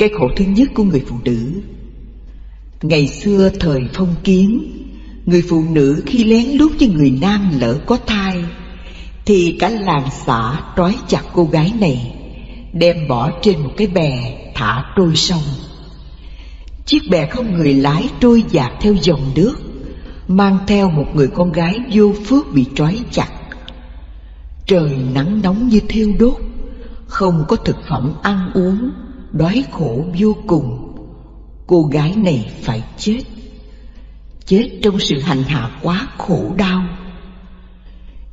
Cái khổ thứ nhất của người phụ nữ. Ngày xưa thời phong kiến, người phụ nữ khi lén lút với người nam lỡ có thai thì cả làng xã trói chặt cô gái này, đem bỏ trên một cái bè thả trôi sông. Chiếc bè không người lái trôi dạt theo dòng nước, mang theo một người con gái vô phước bị trói chặt. Trời nắng nóng như thiêu đốt, không có thực phẩm ăn uống, đói khổ vô cùng. Cô gái này phải chết, chết trong sự hành hạ quá khổ đau.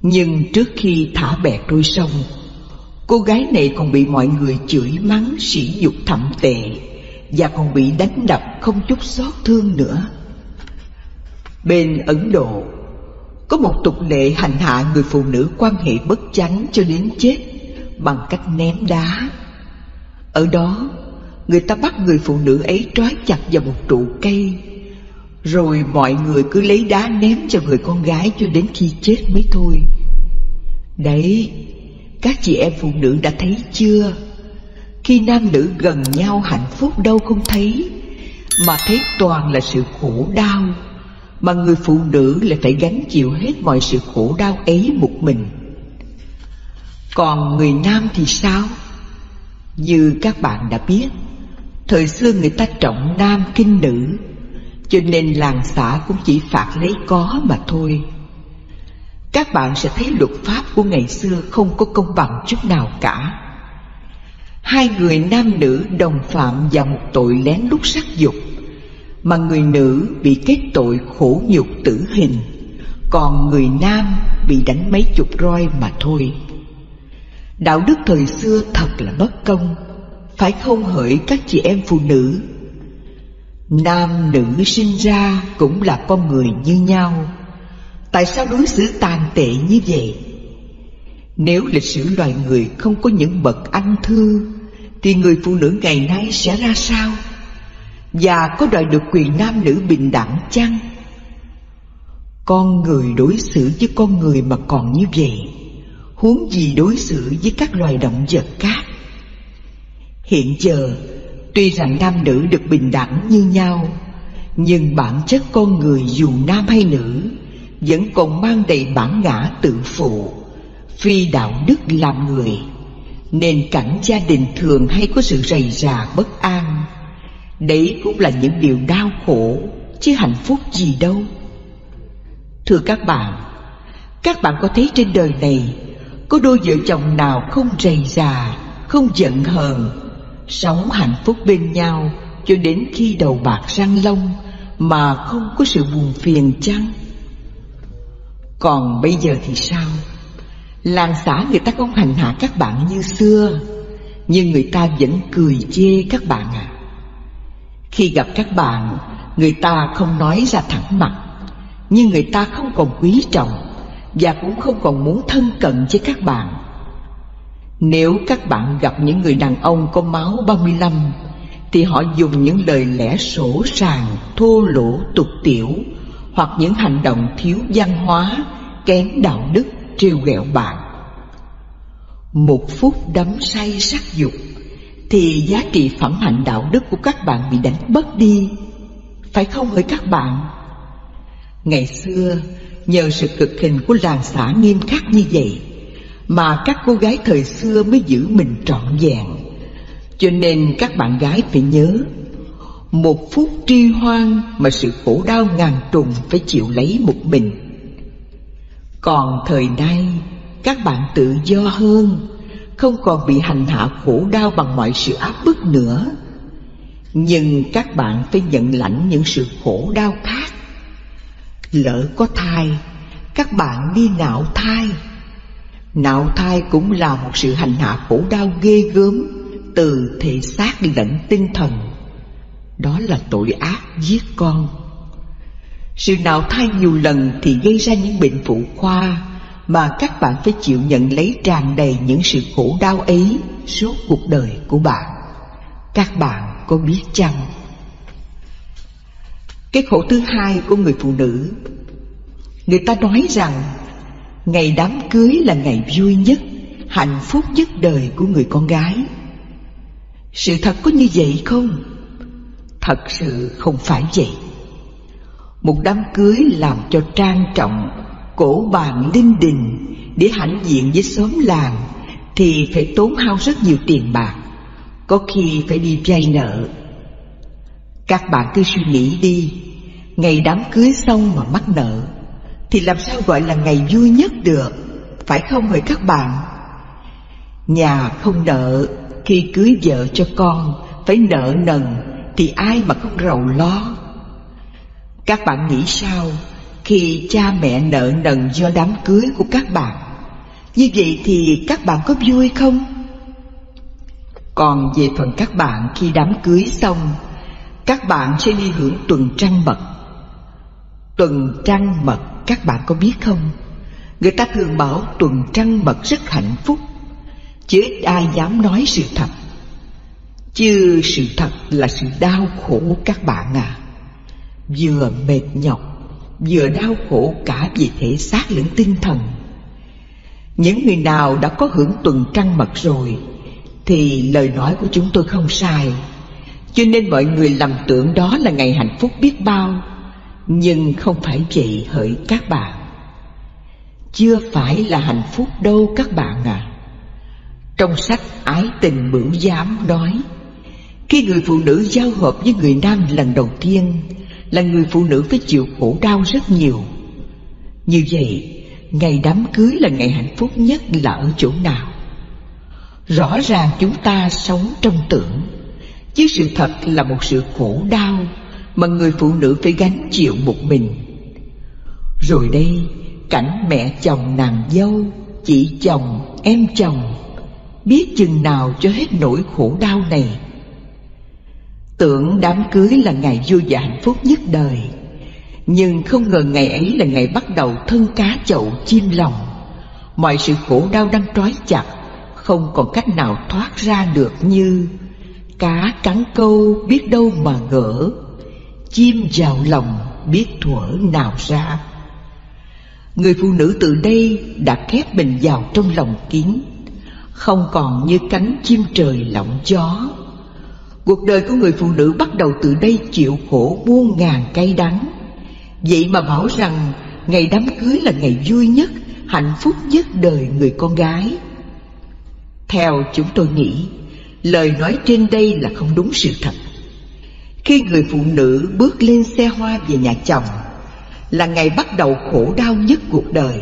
Nhưng trước khi thả bè trôi sông, cô gái này còn bị mọi người chửi mắng sỉ nhục thậm tệ, và còn bị đánh đập không chút xót thương nữa. Bên Ấn Độ có một tục lệ hành hạ người phụ nữ quan hệ bất chánh cho đến chết bằng cách ném đá. Ở đó, người ta bắt người phụ nữ ấy trói chặt vào một trụ cây, rồi mọi người cứ lấy đá ném cho người con gái cho đến khi chết mới thôi. Đấy, các chị em phụ nữ đã thấy chưa? Khi nam nữ gần nhau hạnh phúc đâu không thấy, mà thấy toàn là sự khổ đau, mà người phụ nữ lại phải gánh chịu hết mọi sự khổ đau ấy một mình. Còn người nam thì sao? Như các bạn đã biết, thời xưa người ta trọng nam khinh nữ, cho nên làng xã cũng chỉ phạt lấy có mà thôi. Các bạn sẽ thấy luật pháp của ngày xưa không có công bằng chút nào cả. Hai người nam nữ đồng phạm vào một tội lén lút sắc dục, mà người nữ bị kết tội khổ nhục tử hình, còn người nam bị đánh mấy chục roi mà thôi. Đạo đức thời xưa thật là bất công, phải không hỡi các chị em phụ nữ? Nam nữ sinh ra cũng là con người như nhau, tại sao đối xử tàn tệ như vậy? Nếu lịch sử loài người không có những bậc anh thư, thì người phụ nữ ngày nay sẽ ra sao? Và có đòi được quyền nam nữ bình đẳng chăng? Con người đối xử với con người mà còn như vậy, huống gì đối xử với các loài động vật khác. Hiện giờ, tuy rằng nam nữ được bình đẳng như nhau, nhưng bản chất con người dù nam hay nữ vẫn còn mang đầy bản ngã tự phụ, phi đạo đức làm người, nên cảnh gia đình thường hay có sự rầy rà bất an. Đấy cũng là những điều đau khổ, chứ hạnh phúc gì đâu. Thưa các bạn có thấy trên đời này có đôi vợ chồng nào không rầy rà, không giận hờn, sống hạnh phúc bên nhau cho đến khi đầu bạc răng long mà không có sự buồn phiền chăng? Còn bây giờ thì sao? Làng xã người ta không hành hạ các bạn như xưa, nhưng người ta vẫn cười chê các bạn à. Khi gặp các bạn, người ta không nói ra thẳng mặt, nhưng người ta không còn quý trọng và cũng không còn muốn thân cận với các bạn. Nếu các bạn gặp những người đàn ông có máu 35, thì họ dùng những lời lẽ sỗ sàng, thô lỗ, tục tiểu, hoặc những hành động thiếu văn hóa, kém đạo đức, trêu ghẹo bạn. Một phút đắm say sắc dục, thì giá trị phẩm hạnh đạo đức của các bạn bị đánh mất đi, phải không hỡi các bạn? Ngày xưa, nhờ sự cực hình của làng xã nghiêm khắc như vậy, mà các cô gái thời xưa mới giữ mình trọn vẹn. Cho nên các bạn gái phải nhớ, một phút tri hoan mà sự khổ đau ngàn trùng phải chịu lấy một mình. Còn thời nay, các bạn tự do hơn, không còn bị hành hạ khổ đau bằng mọi sự áp bức nữa. Nhưng các bạn phải nhận lãnh những sự khổ đau khác. Lỡ có thai, các bạn đi nạo thai. Nạo thai cũng là một sự hành hạ khổ đau ghê gớm, từ thể xác lẫn tinh thần. Đó là tội ác giết con. Sự nạo thai nhiều lần thì gây ra những bệnh phụ khoa, mà các bạn phải chịu nhận lấy tràn đầy những sự khổ đau ấy suốt cuộc đời của bạn. Các bạn có biết chăng? Cái khổ thứ hai của người phụ nữ. Người ta nói rằng ngày đám cưới là ngày vui nhất, hạnh phúc nhất đời của người con gái. Sự thật có như vậy không? Thật sự không phải vậy. Một đám cưới làm cho trang trọng, cổ bàn linh đình để hãnh diện với xóm làng thì phải tốn hao rất nhiều tiền bạc, có khi phải đi vay nợ. Các bạn cứ suy nghĩ đi, ngày đám cưới xong mà mắc nợ thì làm sao gọi là ngày vui nhất được, phải không hỡi các bạn? Nhà không nợ, khi cưới vợ cho con phải nợ nần thì ai mà không rầu lo. Các bạn nghĩ sao khi cha mẹ nợ nần do đám cưới của các bạn? Như vậy thì các bạn có vui không? Còn về phần các bạn, khi đám cưới xong, các bạn sẽ đi hưởng tuần trăng mật. Tuần trăng mật các bạn có biết không? Người ta thường bảo tuần trăng mật rất hạnh phúc, chứ ít ai dám nói sự thật. Chứ sự thật là sự đau khổ các bạn à. Vừa mệt nhọc, vừa đau khổ cả về thể xác lẫn tinh thần. Những người nào đã có hưởng tuần trăng mật rồi thì lời nói của chúng tôi không sai, cho nên mọi người lầm tưởng đó là ngày hạnh phúc biết bao. Nhưng không phải vậy hỡi các bạn. Chưa phải là hạnh phúc đâu các bạn à. Trong sách Ái Tình Bửu Giám nói, khi người phụ nữ giao hợp với người nam lần đầu tiên là người phụ nữ phải chịu khổ đau rất nhiều. Như vậy, ngày đám cưới là ngày hạnh phúc nhất là ở chỗ nào? Rõ ràng chúng ta sống trong tưởng, chứ sự thật là một sự khổ đau mà người phụ nữ phải gánh chịu một mình. Rồi đây, cảnh mẹ chồng nàng dâu, chị chồng, em chồng, biết chừng nào cho hết nỗi khổ đau này. Tưởng đám cưới là ngày vui và hạnh phúc nhất đời, nhưng không ngờ ngày ấy là ngày bắt đầu thân cá chậu chim lòng. Mọi sự khổ đau đang trói chặt, không còn cách nào thoát ra được, như cá cắn câu biết đâu mà gỡ, chim vào lòng biết thuở nào ra. Người phụ nữ từ đây đã khép mình vào trong lòng kín, không còn như cánh chim trời lộng gió. Cuộc đời của người phụ nữ bắt đầu từ đây chịu khổ muôn ngàn cay đắng. Vậy mà bảo rằng ngày đám cưới là ngày vui nhất, hạnh phúc nhất đời người con gái. Theo chúng tôi nghĩ, lời nói trên đây là không đúng sự thật. Khi người phụ nữ bước lên xe hoa về nhà chồng là ngày bắt đầu khổ đau nhất cuộc đời.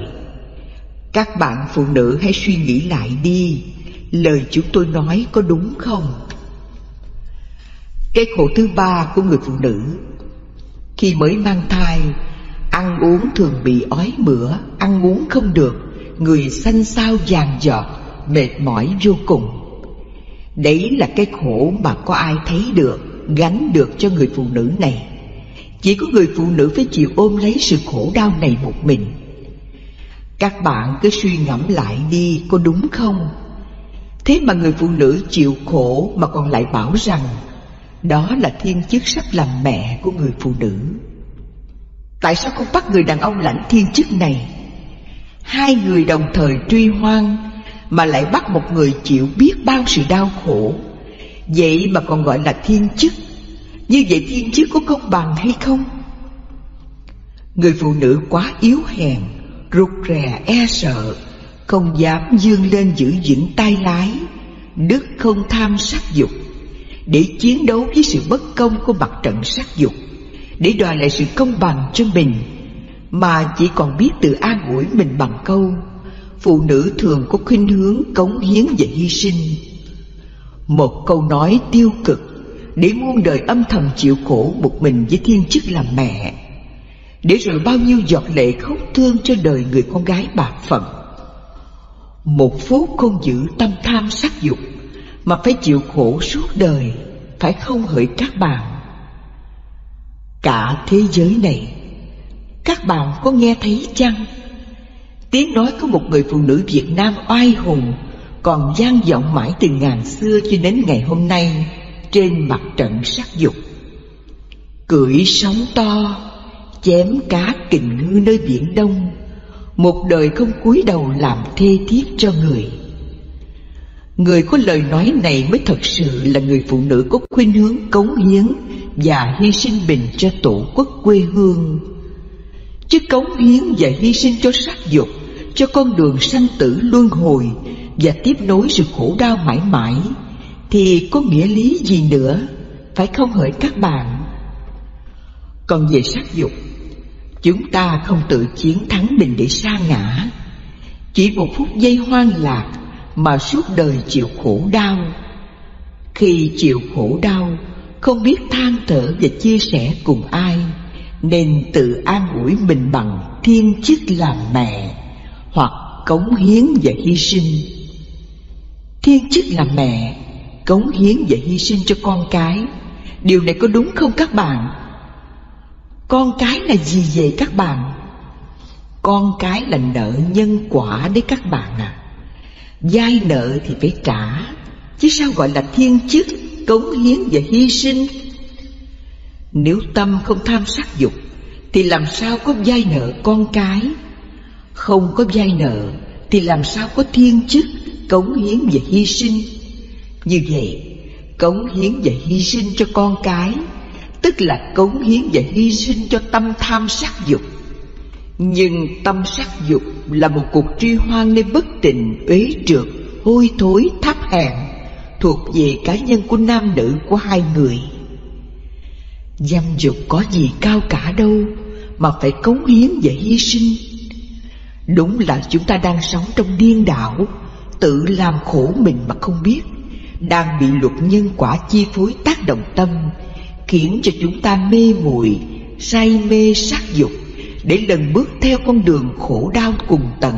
Các bạn phụ nữ hãy suy nghĩ lại đi, lời chúng tôi nói có đúng không? Cái khổ thứ ba của người phụ nữ, khi mới mang thai, ăn uống thường bị ói mửa, ăn uống không được, người xanh xao vàng giọt, mệt mỏi vô cùng. Đấy là cái khổ mà có ai thấy được, gánh được cho người phụ nữ này. Chỉ có người phụ nữ phải chịu ôm lấy sự khổ đau này một mình. Các bạn cứ suy ngẫm lại đi, có đúng không? Thế mà người phụ nữ chịu khổ mà còn lại bảo rằng đó là thiên chức sắp làm mẹ của người phụ nữ. Tại sao không bắt người đàn ông lãnh thiên chức này? Hai người đồng thời truy hoang mà lại bắt một người chịu biết bao sự đau khổ, vậy mà còn gọi là thiên chức. Như vậy thiên chức có công bằng hay không? Người phụ nữ quá yếu hèn, rụt rè e sợ, không dám vươn lên giữ vững tay lái, đức không tham sắc dục, để chiến đấu với sự bất công của mặt trận sắc dục, để đòi lại sự công bằng cho mình, mà chỉ còn biết tự an ủi mình bằng câu phụ nữ thường có khuynh hướng cống hiến và hy sinh. Một câu nói tiêu cực để muôn đời âm thầm chịu khổ một mình với thiên chức làm mẹ, để rồi bao nhiêu giọt lệ khóc thương cho đời người con gái bạc phận. Một phút không giữ tâm tham sắc dục mà phải chịu khổ suốt đời, phải không hỡi các bạn? Cả thế giới này, các bạn có nghe thấy chăng? Tiếng nói của một người phụ nữ Việt Nam oai hùng còn vang vọng mãi từ ngàn xưa cho đến ngày hôm nay trên mặt trận sắc dục. Cưỡi sóng to, chém cá kình ngư nơi biển Đông, một đời không cúi đầu làm thê thiếp cho người. Người có lời nói này mới thật sự là người phụ nữ có khuynh hướng cống hiến và hy sinh mình cho tổ quốc quê hương. Chứ cống hiến và hy sinh cho sắc dục, cho con đường sanh tử luân hồi và tiếp nối sự khổ đau mãi mãi, thì có nghĩa lý gì nữa, phải không hỡi các bạn? Còn về sắc dục, chúng ta không tự chiến thắng mình để sa ngã. Chỉ một phút giây hoang lạc mà suốt đời chịu khổ đau. Khi chịu khổ đau, không biết than thở và chia sẻ cùng ai, nên tự an ủi mình bằng thiên chức làm mẹ, hoặc cống hiến và hy sinh. Thiên chức làm mẹ, cống hiến và hy sinh cho con cái, điều này có đúng không các bạn? Con cái là gì vậy các bạn? Con cái là nợ nhân quả đấy các bạn à. Vay nợ thì phải trả, chứ sao gọi là thiên chức, cống hiến và hy sinh? Nếu tâm không tham sắc dục thì làm sao có vay nợ con cái? Không có vay nợ thì làm sao có thiên chức, cống hiến và hy sinh? Như vậy, cống hiến và hy sinh cho con cái tức là cống hiến và hy sinh cho tâm tham sắc dục. Nhưng tâm sắc dục là một cuộc truy hoang nơi bất tịnh, uế trượt, hôi thối, thấp hèn, thuộc về cá nhân của nam nữ của hai người. Dâm dục có gì cao cả đâu mà phải cống hiến và hy sinh. Đúng là chúng ta đang sống trong điên đảo, tự làm khổ mình mà không biết, đang bị luật nhân quả chi phối tác động tâm, khiến cho chúng ta mê muội, say mê sắc dục, để lần bước theo con đường khổ đau cùng tận,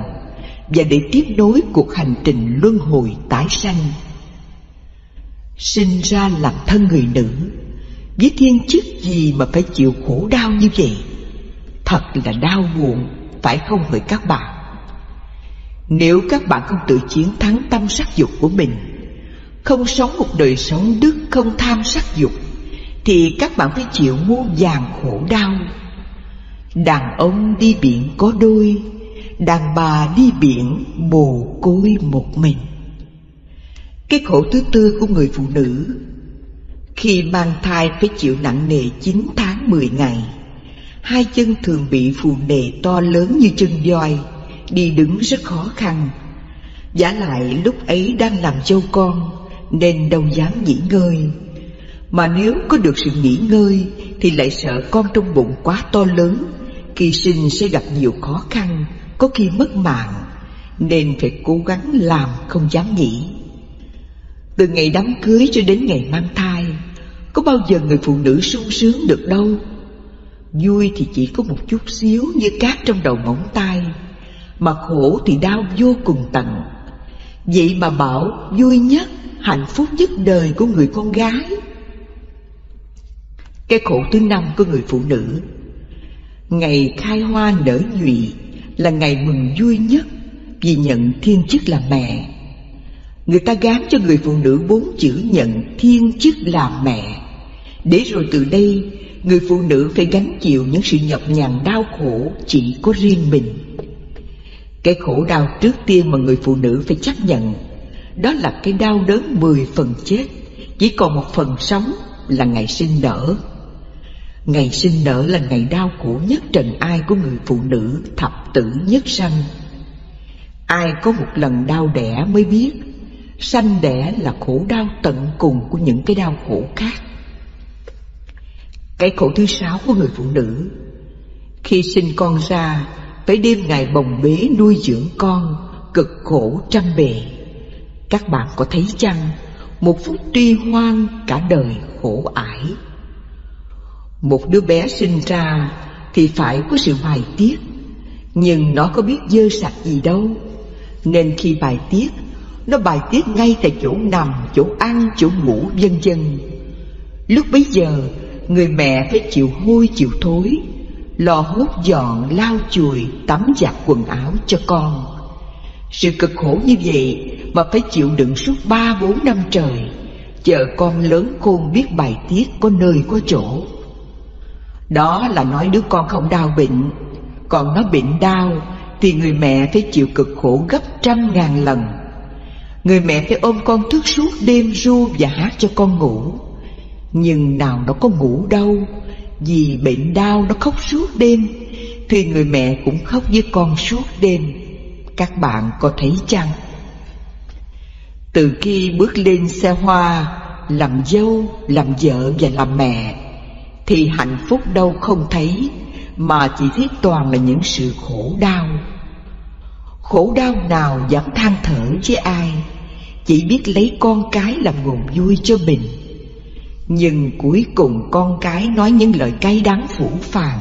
và để tiếp nối cuộc hành trình luân hồi tái sanh. Sinh ra làm thân người nữ, với thiên chức gì mà phải chịu khổ đau như vậy? Thật là đau buồn, phải không hỡi các bạn? Nếu các bạn không tự chiến thắng tâm sắc dục của mình, không sống một đời sống đức không tham sắc dục, thì các bạn phải chịu muôn vàn khổ đau. Đàn ông đi biển có đôi, đàn bà đi biển mồ côi một mình. Cái khổ thứ tư của người phụ nữ, khi mang thai phải chịu nặng nề 9 tháng 10 ngày. Hai chân thường bị phù nề to lớn như chân voi, đi đứng rất khó khăn. Vả lại lúc ấy đang làm dâu con, nên đâu dám nghỉ ngơi. Mà nếu có được sự nghỉ ngơi thì lại sợ con trong bụng quá to lớn, khi sinh sẽ gặp nhiều khó khăn, có khi mất mạng, nên phải cố gắng làm không dám nghỉ. Từ ngày đám cưới cho đến ngày mang thai, có bao giờ người phụ nữ sung sướng được đâu. Vui thì chỉ có một chút xíu như cát trong đầu ngón tay, mà khổ thì đau vô cùng tận. Vậy mà bảo vui nhất, hạnh phúc nhất đời của người con gái. Cái khổ thứ 5 của người phụ nữ, ngày khai hoa nở nhụy là ngày mừng vui nhất, vì nhận thiên chức làm mẹ. Người ta gán cho người phụ nữ 4 chữ nhận thiên chức làm mẹ, để rồi từ đây người phụ nữ phải gánh chịu những sự nhọc nhằn đau khổ chỉ có riêng mình. Cái khổ đau trước tiên mà người phụ nữ phải chấp nhận, đó là cái đau đớn 10 phần chết, chỉ còn 1 phần sống, là ngày sinh nở. Ngày sinh nở là ngày đau khổ nhất trần ai của người phụ nữ thập tử nhất sanh. Ai có một lần đau đẻ mới biết, sanh đẻ là khổ đau tận cùng của những cái đau khổ khác. Cái khổ thứ 6 của người phụ nữ, khi sinh con ra phải đêm ngày bồng bế nuôi dưỡng con, cực khổ trăm bề. Các bạn có thấy chăng, một phút tuy hoang, cả đời khổ ải. Một đứa bé sinh ra thì phải có sự bài tiết, nhưng nó có biết dơ sạch gì đâu, nên khi bài tiết, nó bài tiết ngay tại chỗ nằm, chỗ ăn, chỗ ngủ, vân vân. Lúc bấy giờ, người mẹ phải chịu hôi chịu thối, lò hốt dọn, lau chùi, tắm giặt quần áo cho con. Sự cực khổ như vậy mà phải chịu đựng suốt 3-4 năm trời, chờ con lớn khôn biết bài tiết có nơi có chỗ. Đó là nói đứa con không đau bệnh, còn nó bệnh đau thì người mẹ phải chịu cực khổ gấp 100.000 lần. Người mẹ phải ôm con thức suốt đêm ru và hát cho con ngủ. Nhưng nào nó có ngủ đâu, vì bệnh đau nó khóc suốt đêm, thì người mẹ cũng khóc với con suốt đêm. Các bạn có thấy chăng? Từ khi bước lên xe hoa, làm dâu, làm vợ và làm mẹ, thì hạnh phúc đâu không thấy, mà chỉ thấy toàn là những sự khổ đau. Khổ đau nào dám than thở với ai, chỉ biết lấy con cái làm nguồn vui cho mình. Nhưng cuối cùng con cái nói những lời cay đắng phũ phàng.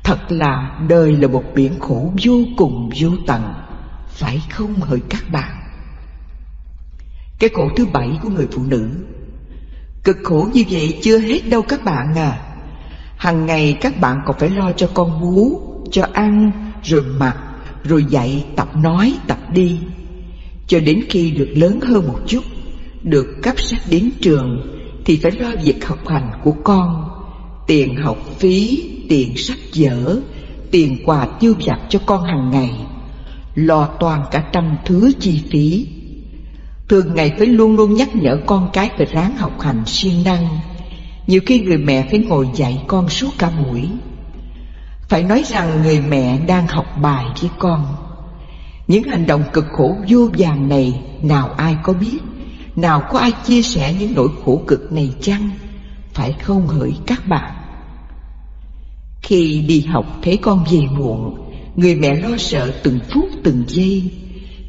Thật là đời là một biển khổ vô cùng vô tận, phải không hỡi các bạn? Cái khổ thứ 7 của người phụ nữ. Cực khổ như vậy chưa hết đâu các bạn à. Hằng ngày các bạn còn phải lo cho con bú, cho ăn, rồi mặc, rồi dạy, tập nói, tập đi. Cho đến khi được lớn hơn một chút, được cấp sách đến trường, thì phải lo việc học hành của con. Tiền học phí, tiền sách vở, tiền quà tiêu vặt cho con hàng ngày, lo toàn cả trăm thứ chi phí. Thường ngày phải luôn luôn nhắc nhở con cái phải ráng học hành siêng năng. Nhiều khi người mẹ phải ngồi dạy con suốt cả buổi. Phải nói rằng người mẹ đang học bài với con. Những hành động cực khổ vô vàn này, nào ai có biết, nào có ai chia sẻ những nỗi khổ cực này chăng? Phải không hỡi các bạn? Khi đi học thấy con về muộn, người mẹ lo sợ từng phút từng giây.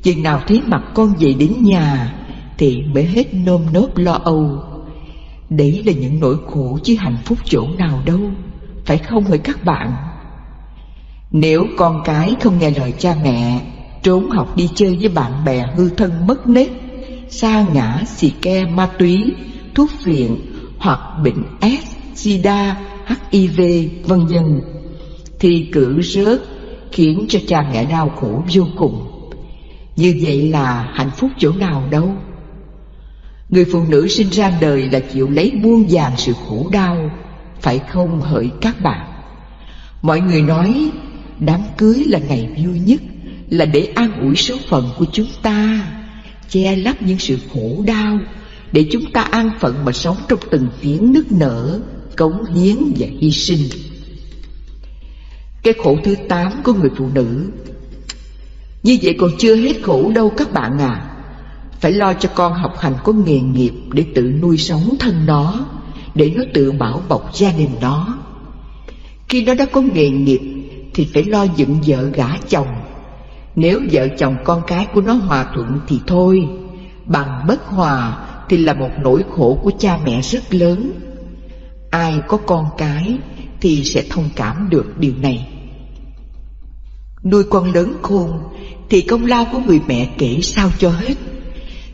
Chừng nào thấy mặt con về đến nhà thì mới hết nơm nớp lo âu. Đấy là những nỗi khổ chứ hạnh phúc chỗ nào đâu, phải không hỡi các bạn? Nếu con cái không nghe lời cha mẹ, trốn học đi chơi với bạn bè hư thân mất nết, sa ngã, xì ke, ma túy, thuốc phiện hoặc bệnh S, SIDA, HIV, vân vân, thì cử rớt khiến cho cha mẹ đau khổ vô cùng. Như vậy là hạnh phúc chỗ nào đâu? Người phụ nữ sinh ra đời là chịu lấy muôn vàn sự khổ đau, phải không hỡi các bạn? Mọi người nói đám cưới là ngày vui nhất, là để an ủi số phận của chúng ta, che lấp những sự khổ đau, để chúng ta an phận mà sống trong từng tiếng nức nở, cống hiến và hy sinh. Cái khổ thứ 8 của người phụ nữ. Như vậy còn chưa hết khổ đâu các bạn à. Phải lo cho con học hành có nghề nghiệp để tự nuôi sống thân nó, để nó tự bảo bọc gia đình nó. Khi nó đã có nghề nghiệp thì phải lo dựng vợ gả chồng. Nếu vợ chồng con cái của nó hòa thuận thì thôi, bằng bất hòa thì là một nỗi khổ của cha mẹ rất lớn. Ai có con cái thì sẽ thông cảm được điều này. Nuôi con lớn khôn thì công lao của người mẹ kể sao cho hết.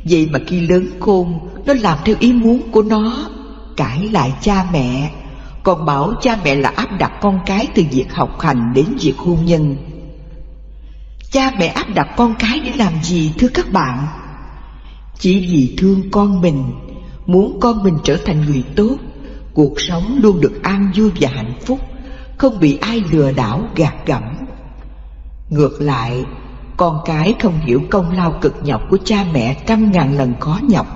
Vậy mà khi lớn khôn, nó làm theo ý muốn của nó, cãi lại cha mẹ, còn bảo cha mẹ là áp đặt con cái từ việc học hành đến việc hôn nhân. Cha mẹ áp đặt con cái để làm gì thưa các bạn? Chỉ vì thương con mình, muốn con mình trở thành người tốt, cuộc sống luôn được an vui và hạnh phúc, không bị ai lừa đảo gạt gẫm. Ngược lại, con cái không hiểu công lao cực nhọc của cha mẹ trăm ngàn lần khó nhọc,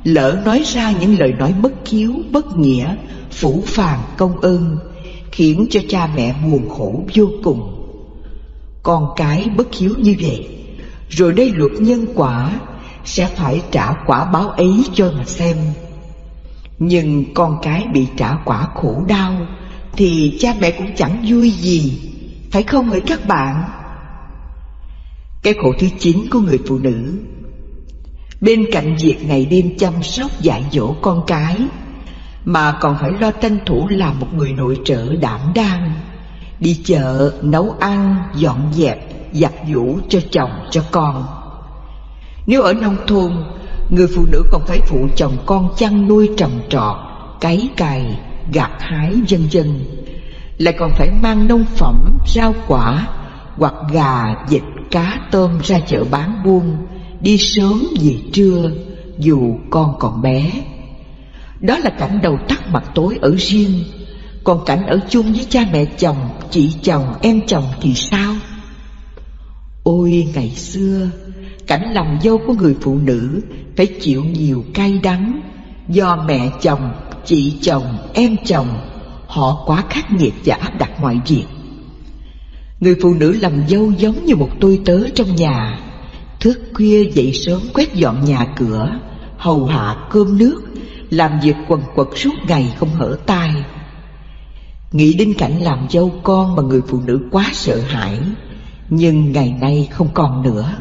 lỡ nói ra những lời nói bất hiếu, bất nghĩa, phũ phàng công ơn, khiến cho cha mẹ buồn khổ vô cùng. Con cái bất hiếu như vậy, rồi đây luật nhân quả, sẽ phải trả quả báo ấy cho mà xem. Nhưng con cái bị trả quả khổ đau thì cha mẹ cũng chẳng vui gì, phải không hỡi các bạn? Cái khổ thứ 9 của người phụ nữ. Bên cạnh việc ngày đêm chăm sóc dạy dỗ con cái, mà còn phải lo tranh thủ làm một người nội trợ đảm đang, đi chợ, nấu ăn, dọn dẹp, giặt giũ cho chồng cho con. Nếu ở nông thôn, người phụ nữ còn phải phụ chồng con chăn nuôi trồng trọt, cấy cày, gặt hái vân vân, lại còn phải mang nông phẩm, rau quả hoặc gà, vịt, cá, tôm ra chợ bán buôn, đi sớm về trưa dù con còn bé. Đó là cảnh đầu tắt mặt tối ở riêng. Còn cảnh ở chung với cha mẹ chồng, chị chồng, em chồng thì sao? Ôi ngày xưa, cảnh làm dâu của người phụ nữ phải chịu nhiều cay đắng do mẹ chồng, chị chồng, em chồng họ quá khắc nghiệt và áp đặt mọi việc. Người phụ nữ làm dâu giống như một tôi tớ trong nhà, thức khuya dậy sớm quét dọn nhà cửa, hầu hạ cơm nước, làm việc quần quật suốt ngày không hở tay. Nghĩ đến cảnh làm dâu con mà người phụ nữ quá sợ hãi, nhưng ngày nay không còn nữa.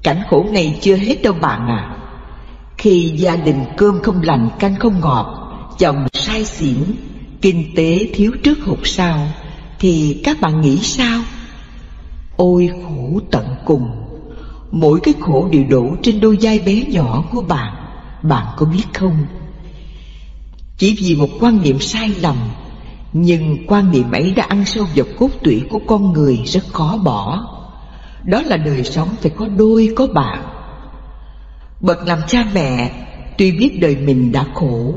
Cảnh khổ này chưa hết đâu bạn à. Khi gia đình cơm không lành canh không ngọt, chồng say xỉn, kinh tế thiếu trước hụt sau, thì các bạn nghĩ sao? Ôi khổ tận cùng. Mỗi cái khổ đều đổ trên đôi vai bé nhỏ của bạn. Bạn có biết không? Chỉ vì một quan niệm sai lầm, nhưng quan niệm ấy đã ăn sâu vào cốt tủy của con người, rất khó bỏ. Đó là đời sống phải có đôi có bạn. Bậc làm cha mẹ tuy biết đời mình đã khổ,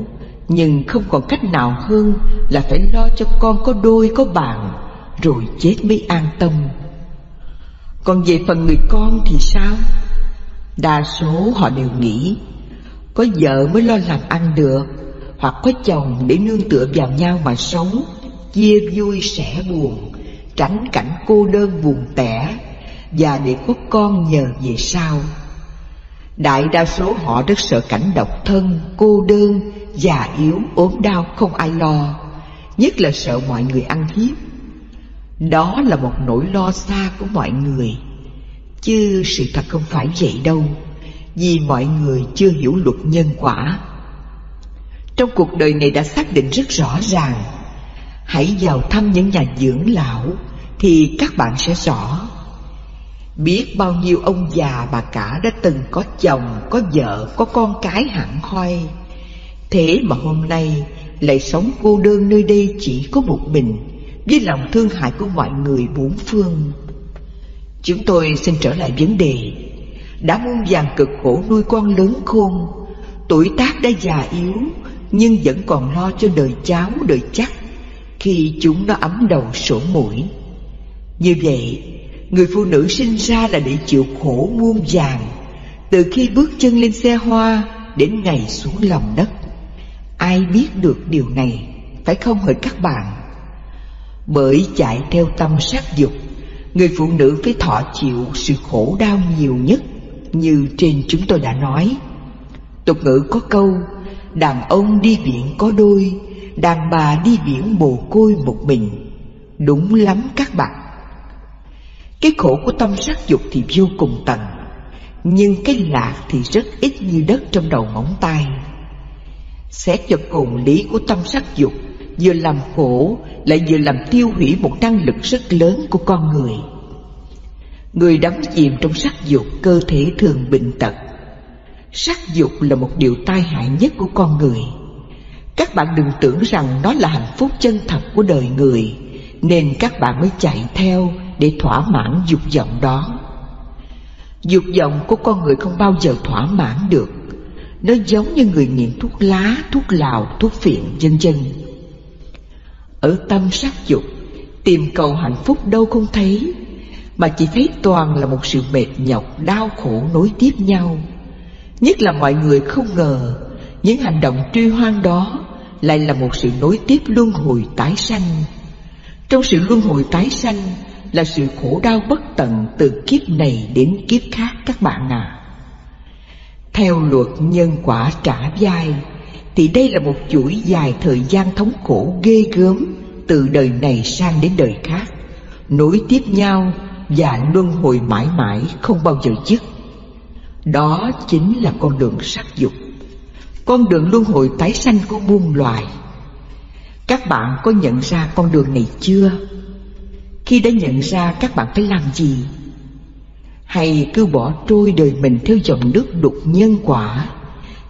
nhưng không còn cách nào hơn là phải lo cho con có đôi có bạn, rồi chết mới an tâm. Còn về phần người con thì sao? Đa số họ đều nghĩ có vợ mới lo làm ăn được, hoặc có chồng để nương tựa vào nhau mà sống, chia vui sẻ buồn, tránh cảnh cô đơn buồn tẻ, và để có con nhờ về sau. Đại đa số họ rất sợ cảnh độc thân, cô đơn, già yếu, ốm đau không ai lo, nhất là sợ mọi người ăn hiếp. Đó là một nỗi lo xa của mọi người, chứ sự thật không phải vậy đâu, vì mọi người chưa hiểu luật nhân quả. Trong cuộc đời này đã xác định rất rõ ràng. Hãy vào thăm những nhà dưỡng lão thì các bạn sẽ rõ. Biết bao nhiêu ông già bà cả đã từng có chồng, có vợ, có con cái hẳn hoi, thế mà hôm nay lại sống cô đơn nơi đây chỉ có một mình, với lòng thương hại của mọi người bốn phương. Chúng tôi xin trở lại vấn đề. Đã muôn vàn cực khổ nuôi con lớn khôn, tuổi tác đã già yếu, nhưng vẫn còn lo cho đời cháu đời chắc khi chúng nó ấm đầu sổ mũi. Như vậy, người phụ nữ sinh ra là để chịu khổ muôn vàn, từ khi bước chân lên xe hoa đến ngày xuống lòng đất. Ai biết được điều này, phải không hỡi các bạn? Bởi chạy theo tâm sắc dục, người phụ nữ phải thọ chịu sự khổ đau nhiều nhất, như trên chúng tôi đã nói. Tục ngữ có câu, đàn ông đi biển có đôi, đàn bà đi biển mồ côi một mình. Đúng lắm các bạn. Cái khổ của tâm sắc dục thì vô cùng tận, nhưng cái lạc thì rất ít như đất trong đầu móng tay. Xét cho cùng, lý của tâm sắc dục vừa làm khổ lại vừa làm tiêu hủy một năng lực rất lớn của con người. Người đắm chìm trong sắc dục, cơ thể thường bệnh tật. Sắc dục là một điều tai hại nhất của con người. Các bạn đừng tưởng rằng nó là hạnh phúc chân thật của đời người, nên các bạn mới chạy theo để thỏa mãn dục vọng đó. Dục vọng của con người không bao giờ thỏa mãn được. Nó giống như người nghiện thuốc lá, thuốc lào, thuốc phiện, vân vân. Ở tâm sắc dục, tìm cầu hạnh phúc đâu không thấy, mà chỉ thấy toàn là một sự mệt nhọc, đau khổ nối tiếp nhau. Nhất là mọi người không ngờ những hành động truy hoang đó lại là một sự nối tiếp luân hồi tái sanh. Trong sự luân hồi tái sanh là sự khổ đau bất tận từ kiếp này đến kiếp khác các bạn à. Theo luật nhân quả trả vai thì đây là một chuỗi dài thời gian thống khổ ghê gớm, từ đời này sang đến đời khác, nối tiếp nhau và luân hồi mãi mãi không bao giờ dứt. Đó chính là con đường sắc dục, con đường luân hồi tái sanh của muôn loài. Các bạn có nhận ra con đường này chưa? Khi đã nhận ra, các bạn phải làm gì? Hay cứ bỏ trôi đời mình theo dòng nước đục nhân quả,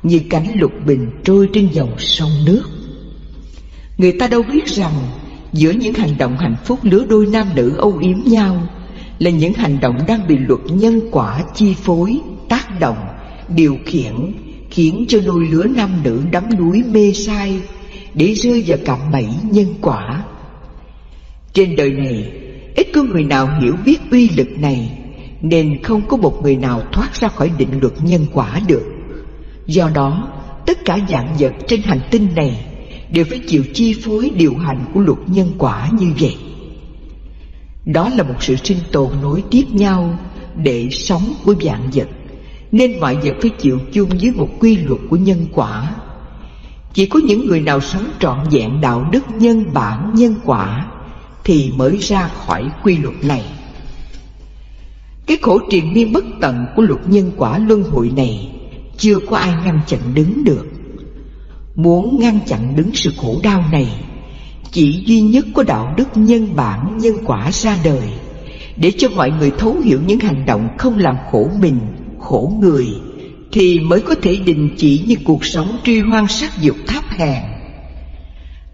như cánh lục bình trôi trên dòng sông nước? Người ta đâu biết rằng giữa những hành động hạnh phúc lứa đôi nam nữ âu yếm nhau là những hành động đang bị luật nhân quả chi phối, tác động, điều khiển, khiến cho đôi lứa nam nữ đắm đuối mê sai để rơi vào cạm bẫy nhân quả. Trên đời này ít có người nào hiểu biết uy lực này, nên không có một người nào thoát ra khỏi định luật nhân quả được. Do đó, tất cả vạn vật trên hành tinh này đều phải chịu chi phối điều hành của luật nhân quả như vậy. Đó là một sự sinh tồn nối tiếp nhau để sống của vạn vật, nên mọi vật phải chịu chung với một quy luật của nhân quả. Chỉ có những người nào sống trọn vẹn đạo đức nhân bản nhân quả thì mới ra khỏi quy luật này. Cái khổ triền miên bất tận của luật nhân quả luân hồi này chưa có ai ngăn chặn đứng được. Muốn ngăn chặn đứng sự khổ đau này, chỉ duy nhất có đạo đức nhân bản nhân quả ra đời, để cho mọi người thấu hiểu những hành động không làm khổ mình, khổ người, thì mới có thể đình chỉ những cuộc sống truy hoang sắc dục thấp hèn.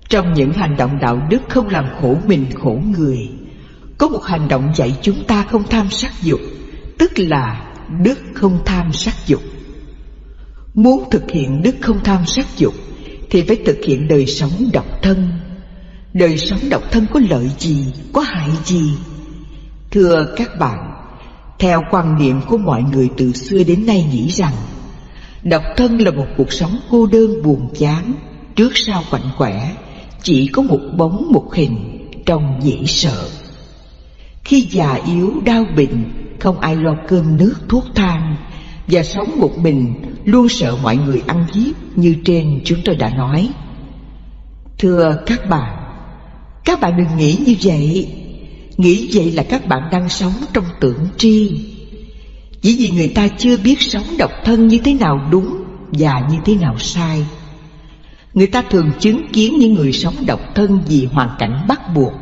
Trong những hành động đạo đức không làm khổ mình, khổ người, có một hành động dạy chúng ta không tham sắc dục, tức là đức không tham sắc dục. Muốn thực hiện đức không tham sắc dục thì phải thực hiện đời sống độc thân. Đời sống độc thân có lợi gì, có hại gì? Thưa các bạn, theo quan niệm của mọi người từ xưa đến nay nghĩ rằng độc thân là một cuộc sống cô đơn buồn chán, trước sau quạnh quẻ, chỉ có một bóng một hình, trông dễ sợ. Khi già yếu đau bệnh, không ai lo cơm nước thuốc thang, và sống một mình, luôn sợ mọi người ăn hiếp như trên chúng tôi đã nói. Thưa các bạn đừng nghĩ như vậy. Nghĩ vậy là các bạn đang sống trong tưởng tri. Chỉ vì người ta chưa biết sống độc thân như thế nào đúng và như thế nào sai. Người ta thường chứng kiến những người sống độc thân vì hoàn cảnh bắt buộc,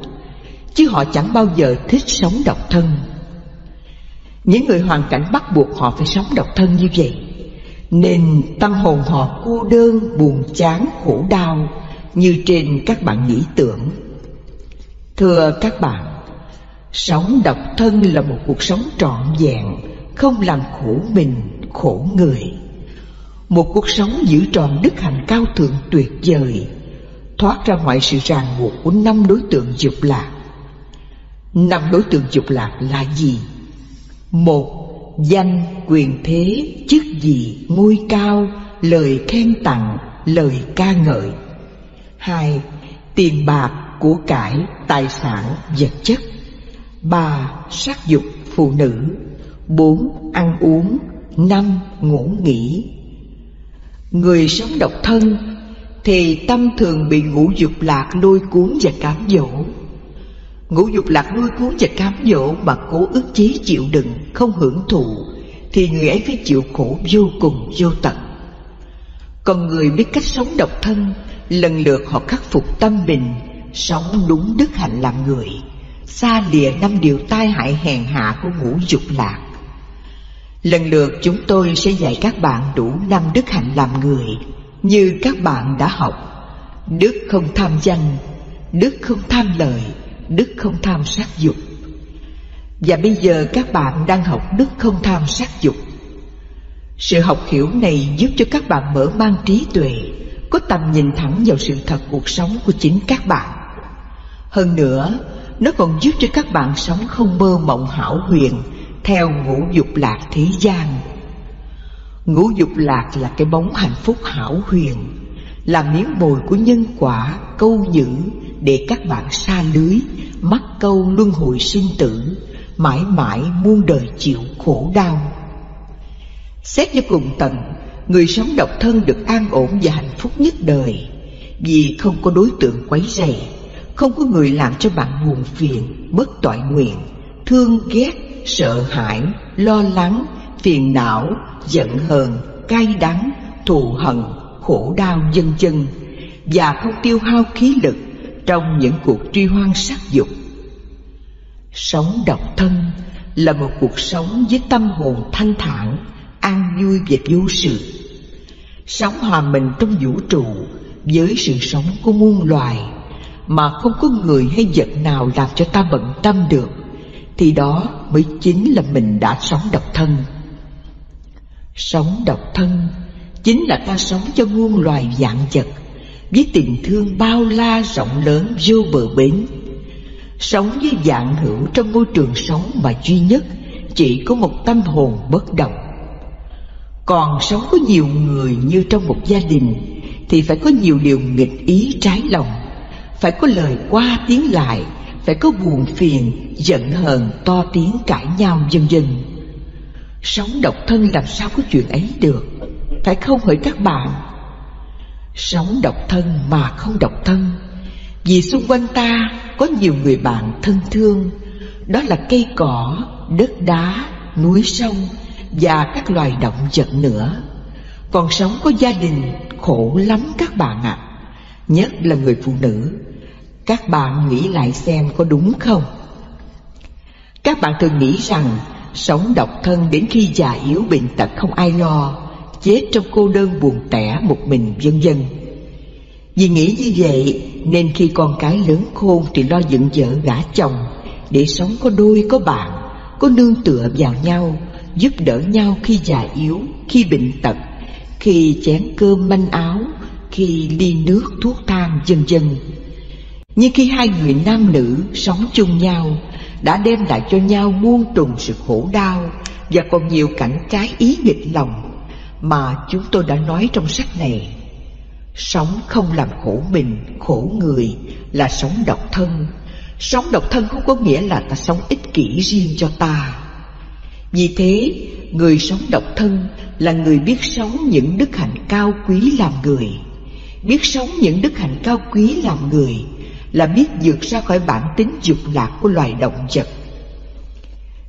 chứ họ chẳng bao giờ thích sống độc thân. Những người hoàn cảnh bắt buộc họ phải sống độc thân như vậy, nên tâm hồn họ cô đơn, buồn chán, khổ đau như trên các bạn nghĩ tưởng. Thưa các bạn, sống độc thân là một cuộc sống trọn vẹn, không làm khổ mình, khổ người. Một cuộc sống giữ tròn đức hạnh cao thượng tuyệt vời, thoát ra ngoài sự ràng buộc của 5 đối tượng dục lạc. 5 đối tượng dục lạc là gì? 1. Danh, quyền thế, chức vị, ngôi cao, lời khen tặng, lời ca ngợi. 2. Tiền bạc, của cải, tài sản, vật chất. 3. Sắc dục, phụ nữ. 4. Ăn uống. 5. Ngủ nghỉ. Người sống độc thân thì tâm thường bị ngũ dục lạc lôi cuốn và cám dỗ. Ngũ dục lạc lôi cuốn và cám dỗ mà cố ức chế chịu đựng, không hưởng thụ, thì người ấy phải chịu khổ vô cùng vô tận. Còn người biết cách sống độc thân, lần lượt họ khắc phục tâm mình, sống đúng đức hạnh làm người, xa lìa 5 điều tai hại hèn hạ của ngũ dục lạc. Lần lượt chúng tôi sẽ dạy các bạn đủ 5 đức hạnh làm người như các bạn đã học: đức không tham danh, đức không tham lợi, đức không tham sắc dục. Và bây giờ các bạn đang học đức không tham sắc dục. Sự học hiểu này giúp cho các bạn mở mang trí tuệ, có tầm nhìn thẳng vào sự thật cuộc sống của chính các bạn. Hơn nữa, nó còn giúp cho các bạn sống không mơ mộng hão huyền theo ngũ dục lạc thế gian. Ngũ dục lạc là cái bóng hạnh phúc hão huyền, là miếng mồi của nhân quả câu nhử để các bạn sa lưới, mắc câu luân hồi sinh tử, mãi mãi muôn đời chịu khổ đau. Xét cho cùng tận, người sống độc thân được an ổn và hạnh phúc nhất đời, vì không có đối tượng quấy rầy, không có người làm cho bạn buồn phiền, bất toại nguyện, thương ghét, sợ hãi, lo lắng, phiền não, giận hờn, cay đắng, thù hận, khổ đau vân vân, và không tiêu hao khí lực trong những cuộc truy hoang sắc dục. Sống độc thân là một cuộc sống với tâm hồn thanh thản, an vui và vô sự. Sống hòa mình trong vũ trụ với sự sống của muôn loài, mà không có người hay vật nào làm cho ta bận tâm được, thì đó mới chính là mình đã sống độc thân. Sống độc thân chính là ta sống cho muôn loài vạn vật với tình thương bao la rộng lớn vô bờ bến, sống với vạn hữu trong môi trường sống mà duy nhất chỉ có một tâm hồn bất động. Còn sống có nhiều người như trong một gia đình thì phải có nhiều điều nghịch ý trái lòng, phải có lời qua tiếng lại, phải có buồn phiền, giận hờn, to tiếng cãi nhau vân vân. Sống độc thân làm sao có chuyện ấy được, phải không hỡi các bạn? Sống độc thân mà không độc thân, vì xung quanh ta có nhiều người bạn thân thương, đó là cây cỏ, đất đá, núi sông và các loài động vật nữa. Còn sống có gia đình khổ lắm các bạn ạ, nhất là người phụ nữ. Các bạn nghĩ lại xem có đúng không? Các bạn thường nghĩ rằng sống độc thân đến khi già yếu bệnh tật không ai lo, chết trong cô đơn buồn tẻ một mình vân vân. Vì nghĩ như vậy nên khi con cái lớn khôn thì lo dựng vợ gả chồng, để sống có đôi có bạn, có nương tựa vào nhau, giúp đỡ nhau khi già yếu, khi bệnh tật, khi chén cơm manh áo, khi ly nước thuốc thang vân vân. Nhưng khi hai người nam nữ sống chung nhau, đã đem lại cho nhau muôn trùng sự khổ đau và còn nhiều cảnh trái ý nghịch lòng mà chúng tôi đã nói trong sách này. Sống không làm khổ mình, khổ người là sống độc thân. Sống độc thân không có nghĩa là ta sống ích kỷ riêng cho ta. Vì thế, người sống độc thân là người biết sống những đức hạnh cao quý làm người. Biết sống những đức hạnh cao quý làm người là biết vượt ra khỏi bản tính dục lạc của loài động vật.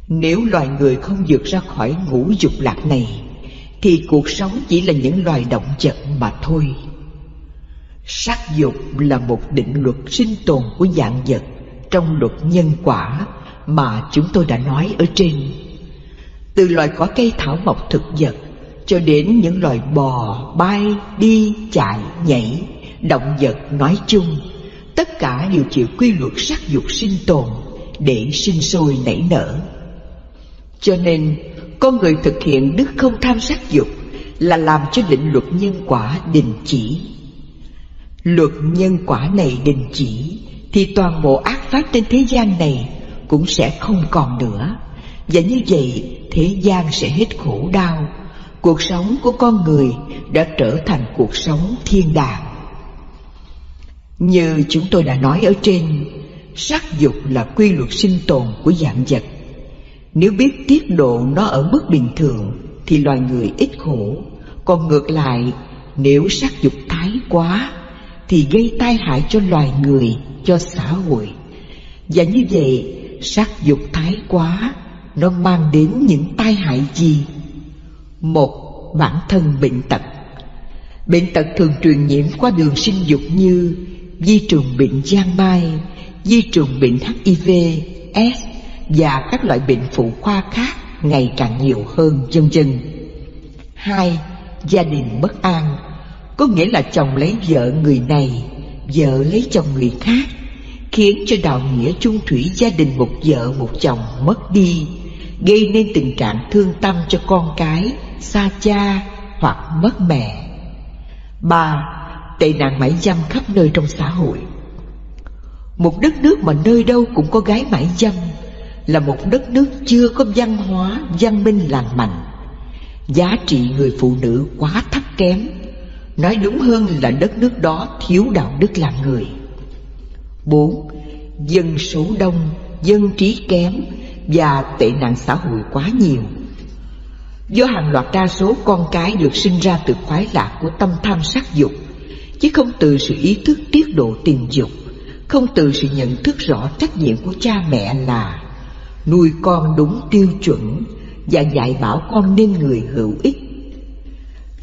Nếu loài người không vượt ra khỏi ngũ dục lạc này thì cuộc sống chỉ là những loài động vật mà thôi. Sắc dục là một định luật sinh tồn của vạn vật trong luật nhân quả mà chúng tôi đã nói ở trên. Từ loài cỏ cây thảo mộc thực vật cho đến những loài bò, bay, đi, chạy, nhảy, động vật nói chung, tất cả đều chịu quy luật sắc dục sinh tồn để sinh sôi nảy nở. Cho nên con người thực hiện đức không tham sắc dục là làm cho định luật nhân quả đình chỉ. Luật nhân quả này đình chỉ thì toàn bộ ác pháp trên thế gian này cũng sẽ không còn nữa. Và như vậy thế gian sẽ hết khổ đau. Cuộc sống của con người đã trở thành cuộc sống thiên đàng. Như chúng tôi đã nói ở trên, sắc dục là quy luật sinh tồn của vạn vật. Nếu biết tiết độ nó ở mức bình thường thì loài người ít khổ. Còn ngược lại, nếu sắc dục thái quá thì gây tai hại cho loài người, cho xã hội. Và như vậy, sắc dục thái quá nó mang đến những tai hại gì? Một, bản thân bệnh tật. Bệnh tật thường truyền nhiễm qua đường sinh dục như di trùng bệnh giang mai, di trùng bệnh HIV, S và các loại bệnh phụ khoa khác ngày càng nhiều hơn vân vân. 2. Gia đình bất an, có nghĩa là chồng lấy vợ người này, vợ lấy chồng người khác, khiến cho đạo nghĩa chung thủy gia đình một vợ một chồng mất đi, gây nên tình trạng thương tâm cho con cái, xa cha hoặc mất mẹ. 3. Tệ nạn mại dâm khắp nơi trong xã hội. Một đất nước mà nơi đâu cũng có gái mại dâm là một đất nước chưa có văn hóa, văn minh lành mạnh. Giá trị người phụ nữ quá thấp kém, nói đúng hơn là đất nước đó thiếu đạo đức làm người. 4. Dân số đông, dân trí kém và tệ nạn xã hội quá nhiều. Do hàng loạt đa số con cái được sinh ra từ khoái lạc của tâm tham sắc dục, chứ không từ sự ý thức tiết độ tình dục, không từ sự nhận thức rõ trách nhiệm của cha mẹ là nuôi con đúng tiêu chuẩn và dạy bảo con nên người hữu ích.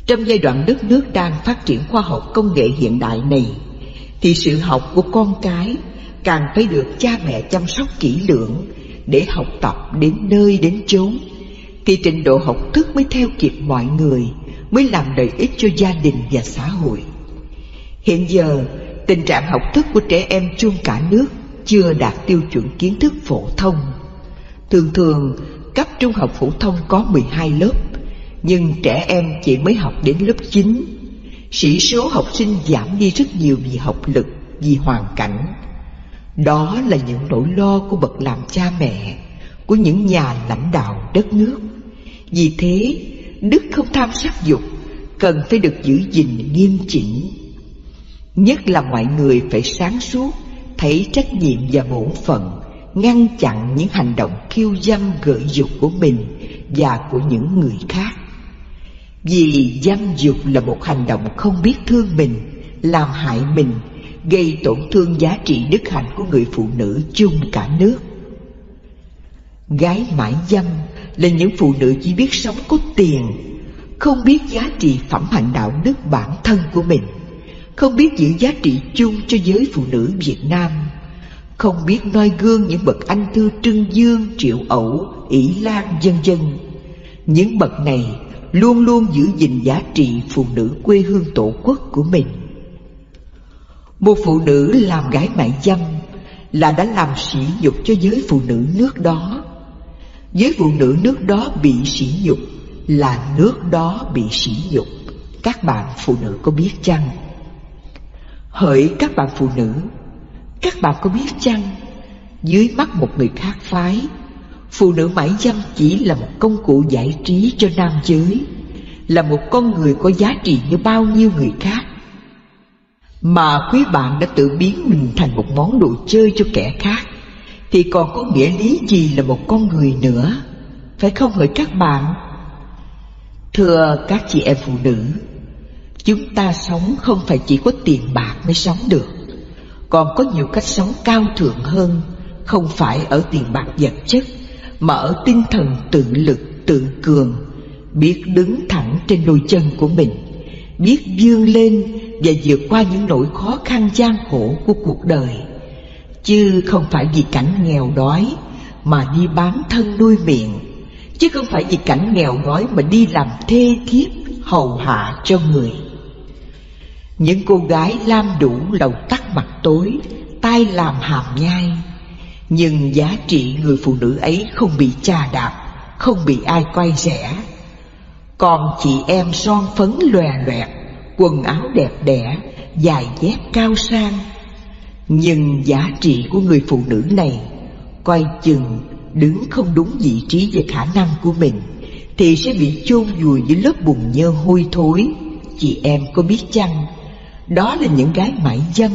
Trong giai đoạn đất nước đang phát triển khoa học công nghệ hiện đại này, thì sự học của con cái càng phải được cha mẹ chăm sóc kỹ lưỡng để học tập đến nơi đến chốn, thì trình độ học thức mới theo kịp mọi người, mới làm lợi ích cho gia đình và xã hội. Hiện giờ, tình trạng học thức của trẻ em chung cả nước chưa đạt tiêu chuẩn kiến thức phổ thông. Thường thường, cấp trung học phổ thông có 12 lớp, nhưng trẻ em chỉ mới học đến lớp 9. Sĩ số học sinh giảm đi rất nhiều vì học lực, vì hoàn cảnh. Đó là những nỗi lo của bậc làm cha mẹ, của những nhà lãnh đạo đất nước. Vì thế, đức không tham sắc dục cần phải được giữ gìn nghiêm chỉnh. Nhất là mọi người phải sáng suốt, thấy trách nhiệm và bổn phận, ngăn chặn những hành động kiêu dâm gợi dục của mình và của những người khác. Vì dâm dục là một hành động không biết thương mình, làm hại mình, gây tổn thương giá trị đức hạnh của người phụ nữ chung cả nước. Gái mại dâm là những phụ nữ chỉ biết sống có tiền, không biết giá trị phẩm hạnh đạo đức bản thân của mình, không biết giữ giá trị chung cho giới phụ nữ Việt Nam, không biết noi gương những bậc anh thư Trưng Dương, Triệu Ẩu, Ỷ Lan vân vân. Những bậc này luôn luôn giữ gìn giá trị phụ nữ quê hương tổ quốc của mình. Một phụ nữ làm gái mại dâm là đã làm sỉ nhục cho giới phụ nữ nước đó. Giới phụ nữ nước đó bị sỉ nhục là nước đó bị sỉ nhục. Các bạn phụ nữ có biết chăng? Hỡi các bạn phụ nữ, các bạn có biết chăng, dưới mắt một người khác phái, phụ nữ mại dâm chỉ là một công cụ giải trí cho nam giới, là một con người có giá trị như bao nhiêu người khác. Mà quý bạn đã tự biến mình thành một món đồ chơi cho kẻ khác, thì còn có nghĩa lý gì là một con người nữa, phải không hỡi các bạn? Thưa các chị em phụ nữ, chúng ta sống không phải chỉ có tiền bạc mới sống được, còn có nhiều cách sống cao thượng hơn, không phải ở tiền bạc vật chất, mà ở tinh thần tự lực, tự cường, biết đứng thẳng trên đôi chân của mình, biết vươn lên và vượt qua những nỗi khó khăn gian khổ của cuộc đời, chứ không phải vì cảnh nghèo đói mà đi bán thân nuôi miệng, chứ không phải vì cảnh nghèo đói mà đi làm thê thiếp hầu hạ cho người. Những cô gái lam đủ đầu tắt mặt tối, tay làm hàm nhai, nhưng giá trị người phụ nữ ấy không bị chà đạp, không bị ai coi rẻ. Còn chị em son phấn lòe loẹt, quần áo đẹp đẽ, giày dép cao sang, nhưng giá trị của người phụ nữ này coi chừng đứng không đúng vị trí và khả năng của mình, thì sẽ bị chôn vùi dưới lớp bùn nhơ hôi thối. Chị em có biết chăng, đó là những gái mại dâm,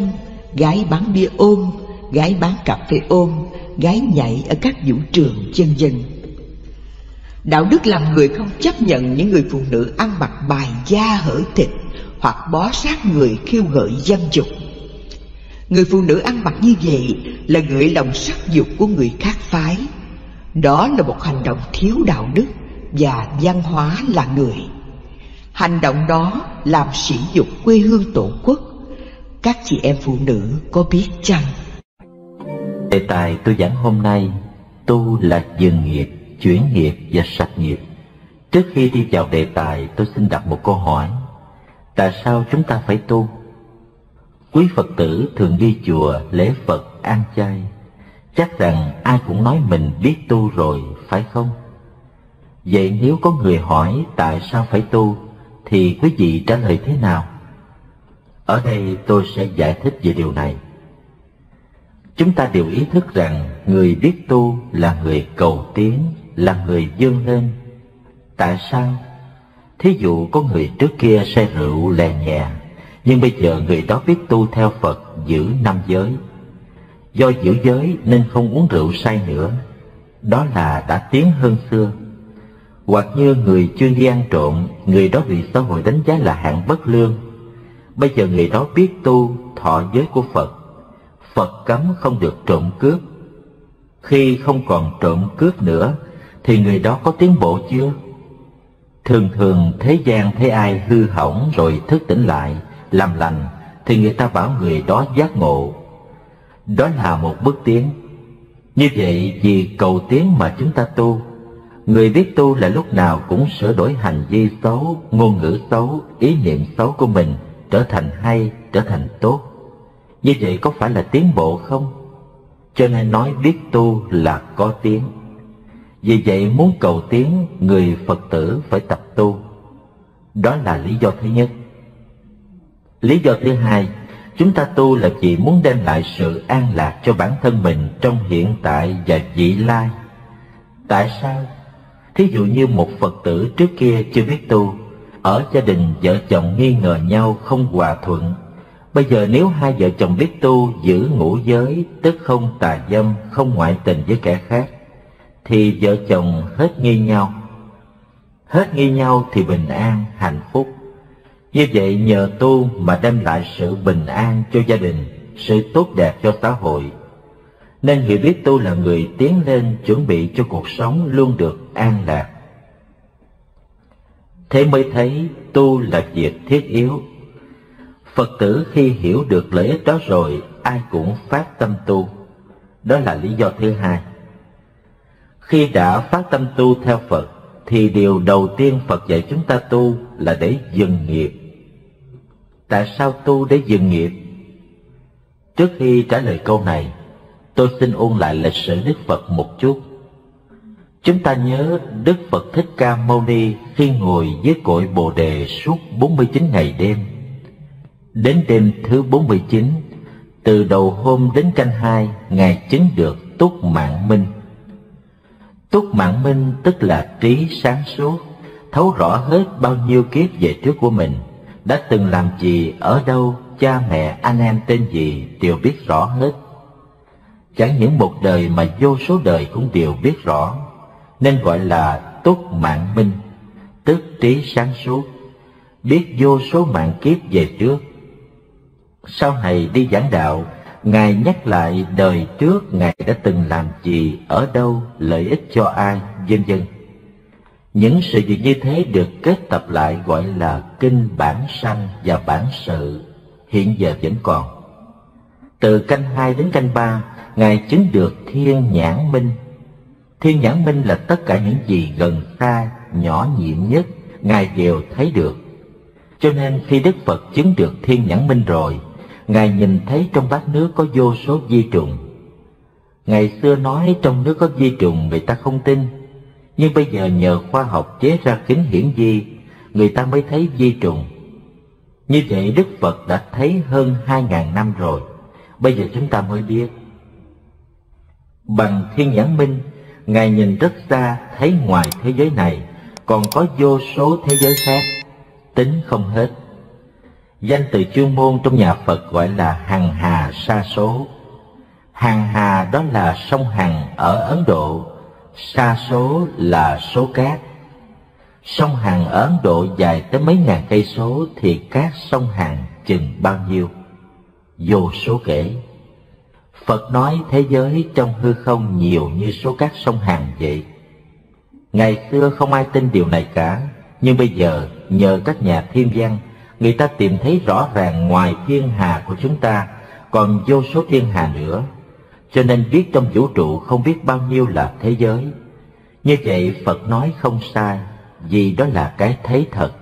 gái bán bia ôm, gái bán cà phê ôm, gái nhảy ở các vũ trường vân vân. Đạo đức làm người không chấp nhận những người phụ nữ ăn mặc bài da hở thịt hoặc bó sát người khiêu gợi dâm dục. Người phụ nữ ăn mặc như vậy là gợi lòng sắc dục của người khác phái. Đó là một hành động thiếu đạo đức và văn hóa là người. Hành động đó làm sỉ nhục quê hương tổ quốc. Các chị em phụ nữ có biết chăng? Đề tài tôi giảng hôm nay, tu là dừng nghiệp, chuyển nghiệp và sạch nghiệp. Trước khi đi vào đề tài, tôi xin đặt một câu hỏi. Tại sao chúng ta phải tu? Quý Phật tử thường đi chùa, lễ Phật, ăn chay. Chắc rằng ai cũng nói mình biết tu rồi, phải không? Vậy nếu có người hỏi tại sao phải tu, thì quý vị trả lời thế nào? Ở đây tôi sẽ giải thích về điều này. Chúng ta đều ý thức rằng người biết tu là người cầu tiến, là người vươn lên. Tại sao? Thí dụ có người trước kia say rượu lè nhè, nhưng bây giờ người đó biết tu theo Phật, giữ 5 giới. Do giữ giới nên không uống rượu say nữa, đó là đã tiến hơn xưa. Hoặc như người chuyên đi ăn trộm, người đó bị xã hội đánh giá là hạng bất lương. Bây giờ người đó biết tu, thọ giới của Phật. Phật cấm không được trộm cướp. Khi không còn trộm cướp nữa, thì người đó có tiến bộ chưa? Thường thường thế gian thấy ai hư hỏng rồi thức tỉnh lại, làm lành, thì người ta bảo người đó giác ngộ. Đó là một bước tiến. Như vậy vì cầu tiến mà chúng ta tu. Người biết tu là lúc nào cũng sửa đổi hành vi xấu, ngôn ngữ xấu, ý niệm xấu của mình trở thành hay, trở thành tốt. Như vậy có phải là tiến bộ không? Cho nên nói biết tu là có tiến. Vì vậy muốn cầu tiến, người Phật tử phải tập tu. Đó là lý do thứ nhất. Lý do thứ hai, chúng ta tu là vì muốn đem lại sự an lạc cho bản thân mình trong hiện tại và vị lai. Tại sao? Thí dụ như một Phật tử trước kia chưa biết tu, ở gia đình vợ chồng nghi ngờ nhau không hòa thuận. Bây giờ nếu hai vợ chồng biết tu, giữ ngũ giới, tức không tà dâm, không ngoại tình với kẻ khác, thì vợ chồng hết nghi nhau. Hết nghi nhau thì bình an, hạnh phúc. Như vậy nhờ tu mà đem lại sự bình an cho gia đình, sự tốt đẹp cho xã hội. Nên người biết tu là người tiến lên chuẩn bị cho cuộc sống luôn được an lạc. Thế mới thấy tu là việc thiết yếu. Phật tử khi hiểu được lợi ích đó rồi, ai cũng phát tâm tu. Đó là lý do thứ hai. Khi đã phát tâm tu theo Phật, thì điều đầu tiên Phật dạy chúng ta tu là để dừng nghiệp. Tại sao tu để dừng nghiệp? Trước khi trả lời câu này, tôi xin ôn lại lịch sử Đức Phật một chút. Chúng ta nhớ Đức Phật Thích Ca Mâu Ni khi ngồi dưới cội Bồ Đề suốt 49 ngày đêm. Đến đêm thứ 49, từ đầu hôm đến canh 2, Ngài chứng được túc mạng minh. Túc mạng minh tức là trí sáng suốt, thấu rõ hết bao nhiêu kiếp về trước của mình, đã từng làm gì, ở đâu, cha mẹ, anh em tên gì đều biết rõ hết. Chẳng những một đời mà vô số đời cũng đều biết rõ, nên gọi là túc mạng minh, tức trí sáng suốt, biết vô số mạng kiếp về trước. Sau này đi giảng đạo, Ngài nhắc lại đời trước Ngài đã từng làm gì, ở đâu, lợi ích cho ai, vân vân. Những sự việc như thế được kết tập lại gọi là kinh bản sanh và bản sự, hiện giờ vẫn còn. Từ canh 2 đến canh 3, Ngài chứng được thiên nhãn minh. Thiên nhãn minh là tất cả những gì gần xa, nhỏ nhiệm nhất, Ngài đều thấy được. Cho nên khi Đức Phật chứng được thiên nhãn minh rồi, Ngài nhìn thấy trong bát nước có vô số vi trùng. Ngày xưa nói trong nước có vi trùng người ta không tin, nhưng bây giờ nhờ khoa học chế ra kính hiển vi, người ta mới thấy vi trùng. Như vậy Đức Phật đã thấy hơn 2.000 năm rồi, bây giờ chúng ta mới biết. Bằng thiên nhãn minh, Ngài nhìn rất xa, thấy ngoài thế giới này còn có vô số thế giới khác, tính không hết. Danh từ chuyên môn trong nhà Phật gọi là hằng hà sa số. Hằng hà đó là sông Hằng ở Ấn Độ, sa số là số cát. Sông Hằng ở Ấn Độ dài tới mấy ngàn cây số thì cát sông Hằng chừng bao nhiêu? Vô số kể. Phật nói thế giới trong hư không nhiều như số cát sông Hằng vậy. Ngày xưa không ai tin điều này cả, nhưng bây giờ nhờ các nhà thiên văn, người ta tìm thấy rõ ràng ngoài thiên hà của chúng ta còn vô số thiên hà nữa, cho nên biết trong vũ trụ không biết bao nhiêu là thế giới. Như vậy Phật nói không sai, vì đó là cái thấy thật.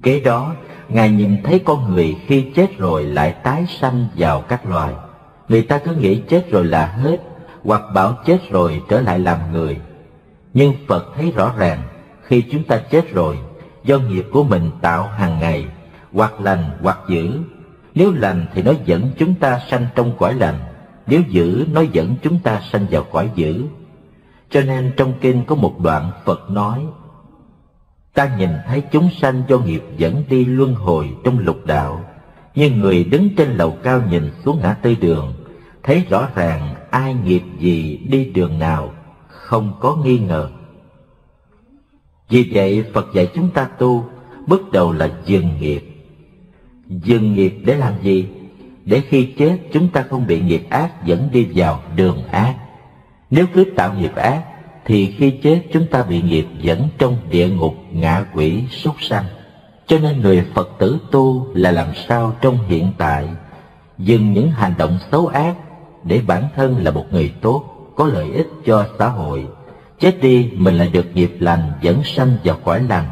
Kế đó, Ngài nhìn thấy con người khi chết rồi lại tái sanh vào các loài. Người ta cứ nghĩ chết rồi là hết, hoặc bảo chết rồi trở lại làm người. Nhưng Phật thấy rõ ràng, khi chúng ta chết rồi, do nghiệp của mình tạo hàng ngày, hoặc lành hoặc dữ. Nếu lành thì nó dẫn chúng ta sanh trong cõi lành, nếu dữ nó dẫn chúng ta sanh vào cõi dữ. Cho nên trong kinh có một đoạn Phật nói: ta nhìn thấy chúng sanh do nghiệp dẫn đi luân hồi trong lục đạo, như người đứng trên lầu cao nhìn xuống ngã tư đường, thấy rõ ràng ai nghiệp gì đi đường nào, không có nghi ngờ. Vì vậy Phật dạy chúng ta tu, bước đầu là dừng nghiệp. Dừng nghiệp để làm gì? Để khi chết chúng ta không bị nghiệp ác dẫn đi vào đường ác. Nếu cứ tạo nghiệp ác thì khi chết chúng ta bị nghiệp dẫn trong địa ngục, ngạ quỷ, súc sanh. Cho nên người Phật tử tu là làm sao trong hiện tại dừng những hành động xấu ác, để bản thân là một người tốt, có lợi ích cho xã hội. Chết đi mình lại được nghiệp lành dẫn sanh vào cõi lành.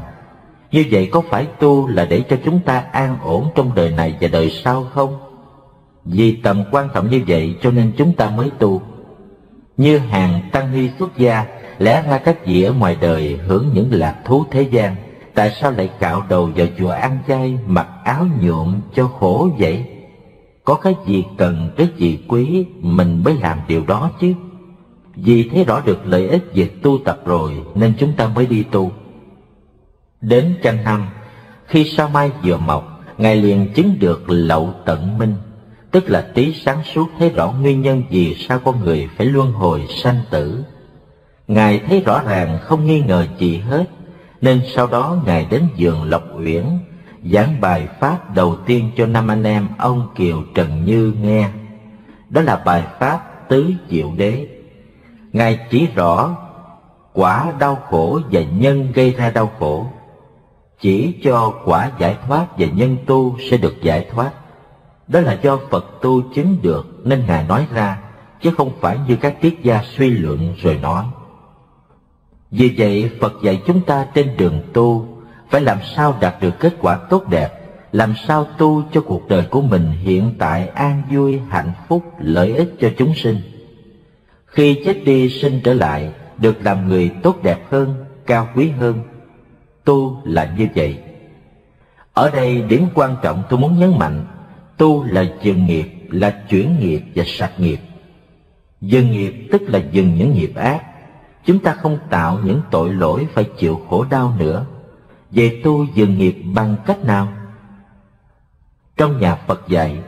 Như vậy có phải tu là để cho chúng ta an ổn trong đời này và đời sau không? Vì tầm quan trọng như vậy cho nên chúng ta mới tu. Như hàng tăng ni xuất gia, lẽ ra các vị ở ngoài đời hưởng những lạc thú thế gian, tại sao lại cạo đầu vào chùa ăn chay, mặc áo nhuộm cho khổ vậy? Có cái gì cần, cái gì quý, mình mới làm điều đó chứ. Vì thấy rõ được lợi ích việc tu tập rồi nên chúng ta mới đi tu. Đến canh năm, khi sao mai vừa mọc, Ngài liền chứng được lậu tận minh, tức là trí sáng suốt thấy rõ nguyên nhân vì sao con người phải luân hồi sanh tử. Ngài thấy rõ ràng không nghi ngờ gì hết, nên sau đó Ngài đến vườn Lộc Uyển giảng bài pháp đầu tiên cho 5 anh em ông Kiều Trần Như nghe. Đó là bài pháp Tứ Diệu Đế. Ngài chỉ rõ quả đau khổ và nhân gây ra đau khổ, chỉ cho quả giải thoát và nhân tu sẽ được giải thoát. Đó là do Phật tu chứng được nên Ngài nói ra, chứ không phải như các triết gia suy luận rồi nói. Vì vậy Phật dạy chúng ta trên đường tu phải làm sao đạt được kết quả tốt đẹp, làm sao tu cho cuộc đời của mình hiện tại an vui, hạnh phúc, lợi ích cho chúng sinh. Khi chết đi sinh trở lại, được làm người tốt đẹp hơn, cao quý hơn. Tu là như vậy. Ở đây điểm quan trọng tôi muốn nhấn mạnh, tu là dừng nghiệp, là chuyển nghiệp và sạch nghiệp. Dừng nghiệp tức là dừng những nghiệp ác. Chúng ta không tạo những tội lỗi phải chịu khổ đau nữa. Vậy tu dừng nghiệp bằng cách nào? Trong nhà Phật dạy,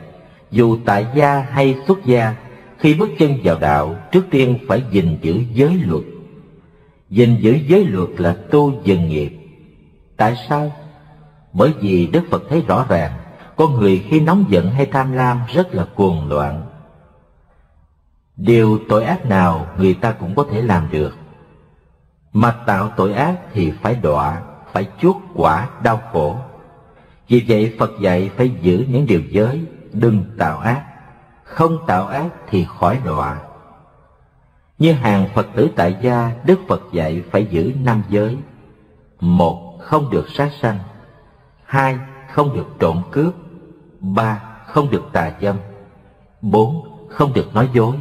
dù tại gia hay xuất gia, khi bước chân vào đạo, trước tiên phải gìn giữ giới luật. Gìn giữ giới luật là tu dừng nghiệp. Tại sao? Bởi vì Đức Phật thấy rõ ràng, con người khi nóng giận hay tham lam rất là cuồng loạn. Điều tội ác nào người ta cũng có thể làm được, mà tạo tội ác thì phải đọa, phải chuốc quả đau khổ. Vì vậy Phật dạy phải giữ những điều giới, đừng tạo ác. Không tạo ác thì khỏi đọa. Như hàng Phật tử tại gia, Đức Phật dạy phải giữ 5 giới. 1. Không được sát sanh. 2. Không được trộm cướp. 3. Không được tà dâm. 4. Không được nói dối.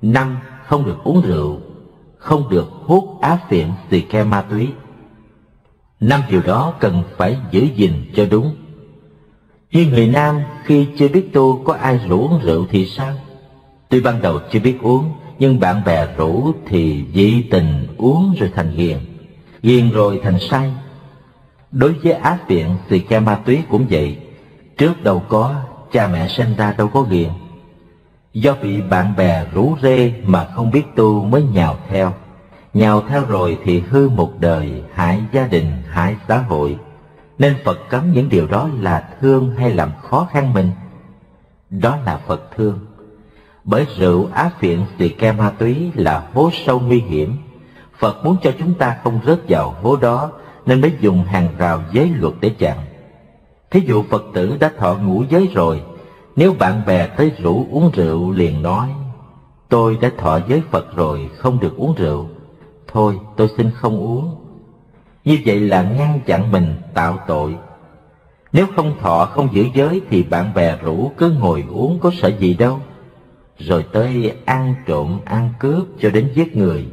5. Không được uống rượu. Không được hút á phiện, xì ke ma túy. 5 điều đó cần phải giữ gìn cho đúng. Như người nam khi chưa biết tu có ai rủ uống rượu thì sao? Tuy ban đầu chưa biết uống, nhưng bạn bè rủ thì dị tình uống rồi thành ghiền, ghiền rồi thành say. Đối với á phiện, xì ke ma túy cũng vậy. Trước đâu có, cha mẹ sinh ra đâu có ghiền. Do bị bạn bè rủ rê mà không biết tu mới nhào theo. Nhào theo rồi thì hư một đời, hại gia đình, hại xã hội. Nên Phật cấm những điều đó là thương hay làm khó khăn mình. Đó là Phật thương. Bởi rượu, á phiện, xì ke ma túy là hố sâu nguy hiểm. Phật muốn cho chúng ta không rớt vào hố đó, nên mới dùng hàng rào giới luật để chặn. Thí dụ Phật tử đã thọ ngũ giới rồi, nếu bạn bè tới rủ uống rượu liền nói, tôi đã thọ giới Phật rồi, không được uống rượu. Thôi tôi xin không uống. Như vậy là ngăn chặn mình tạo tội. Nếu không thọ, không giữ giới thì bạn bè rủ cứ ngồi uống có sợ gì đâu. Rồi tới ăn trộm, ăn cướp cho đến giết người.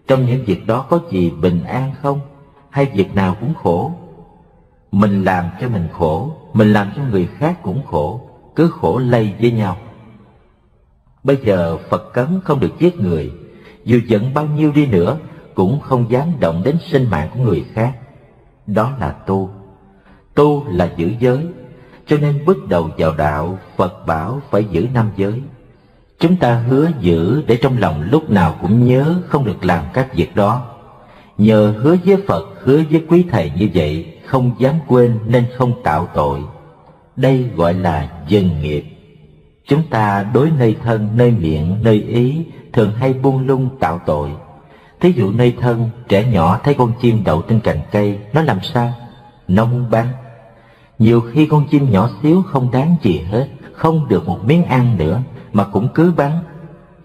Trong những việc đó có gì bình an không? Hay việc nào cũng khổ? Mình làm cho mình khổ, mình làm cho người khác cũng khổ, cứ khổ lây với nhau. Bây giờ Phật cấm không được giết người, dù giận bao nhiêu đi nữa cũng không dám động đến sinh mạng của người khác. Đó là tu. Tu là giữ giới. Cho nên bước đầu vào đạo, Phật bảo phải giữ 5 giới. Chúng ta hứa giữ để trong lòng lúc nào cũng nhớ không được làm các việc đó. Nhờ hứa với Phật, hứa với quý thầy như vậy, không dám quên nên không tạo tội. Đây gọi là dừng nghiệp. Chúng ta đối nơi thân, nơi miệng, nơi ý thường hay buông lung tạo tội. Thí dụ nơi thân, trẻ nhỏ thấy con chim đậu trên cành cây, nó làm sao? Nó muốn bắn. Nhiều khi con chim nhỏ xíu không đáng gì hết, không được một miếng ăn nữa mà cũng cứ bắn.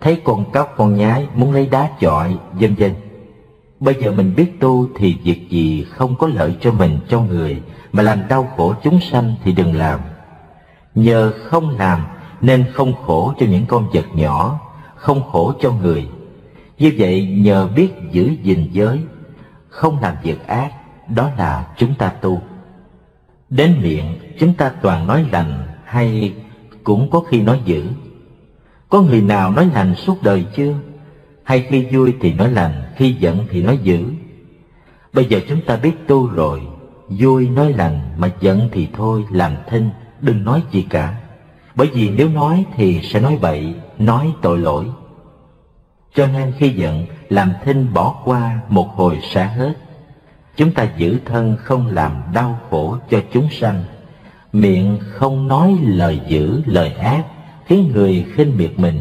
Thấy con cóc, con nhái muốn lấy đá chọi, vân vân. Bây giờ mình biết tu thì việc gì không có lợi cho mình, cho người, mà làm đau khổ chúng sanh thì đừng làm. Nhờ không làm nên không khổ cho những con vật nhỏ, không khổ cho người. Như vậy nhờ biết giữ gìn giới, không làm việc ác, đó là chúng ta tu. Đến miệng chúng ta toàn nói lành hay cũng có khi nói dữ. Có người nào nói lành suốt đời chưa? hay khi vui thì nói lành, khi giận thì nói dữ. Bây giờ chúng ta biết tu rồi, vui nói lành mà giận thì thôi, làm thinh, đừng nói gì cả. Bởi vì nếu nói thì sẽ nói bậy, nói tội lỗi. Cho nên khi giận, làm thinh bỏ qua, một hồi xả hết. Chúng ta giữ thân không làm đau khổ cho chúng sanh, miệng không nói lời dữ, lời ác, khiến người khinh miệt mình.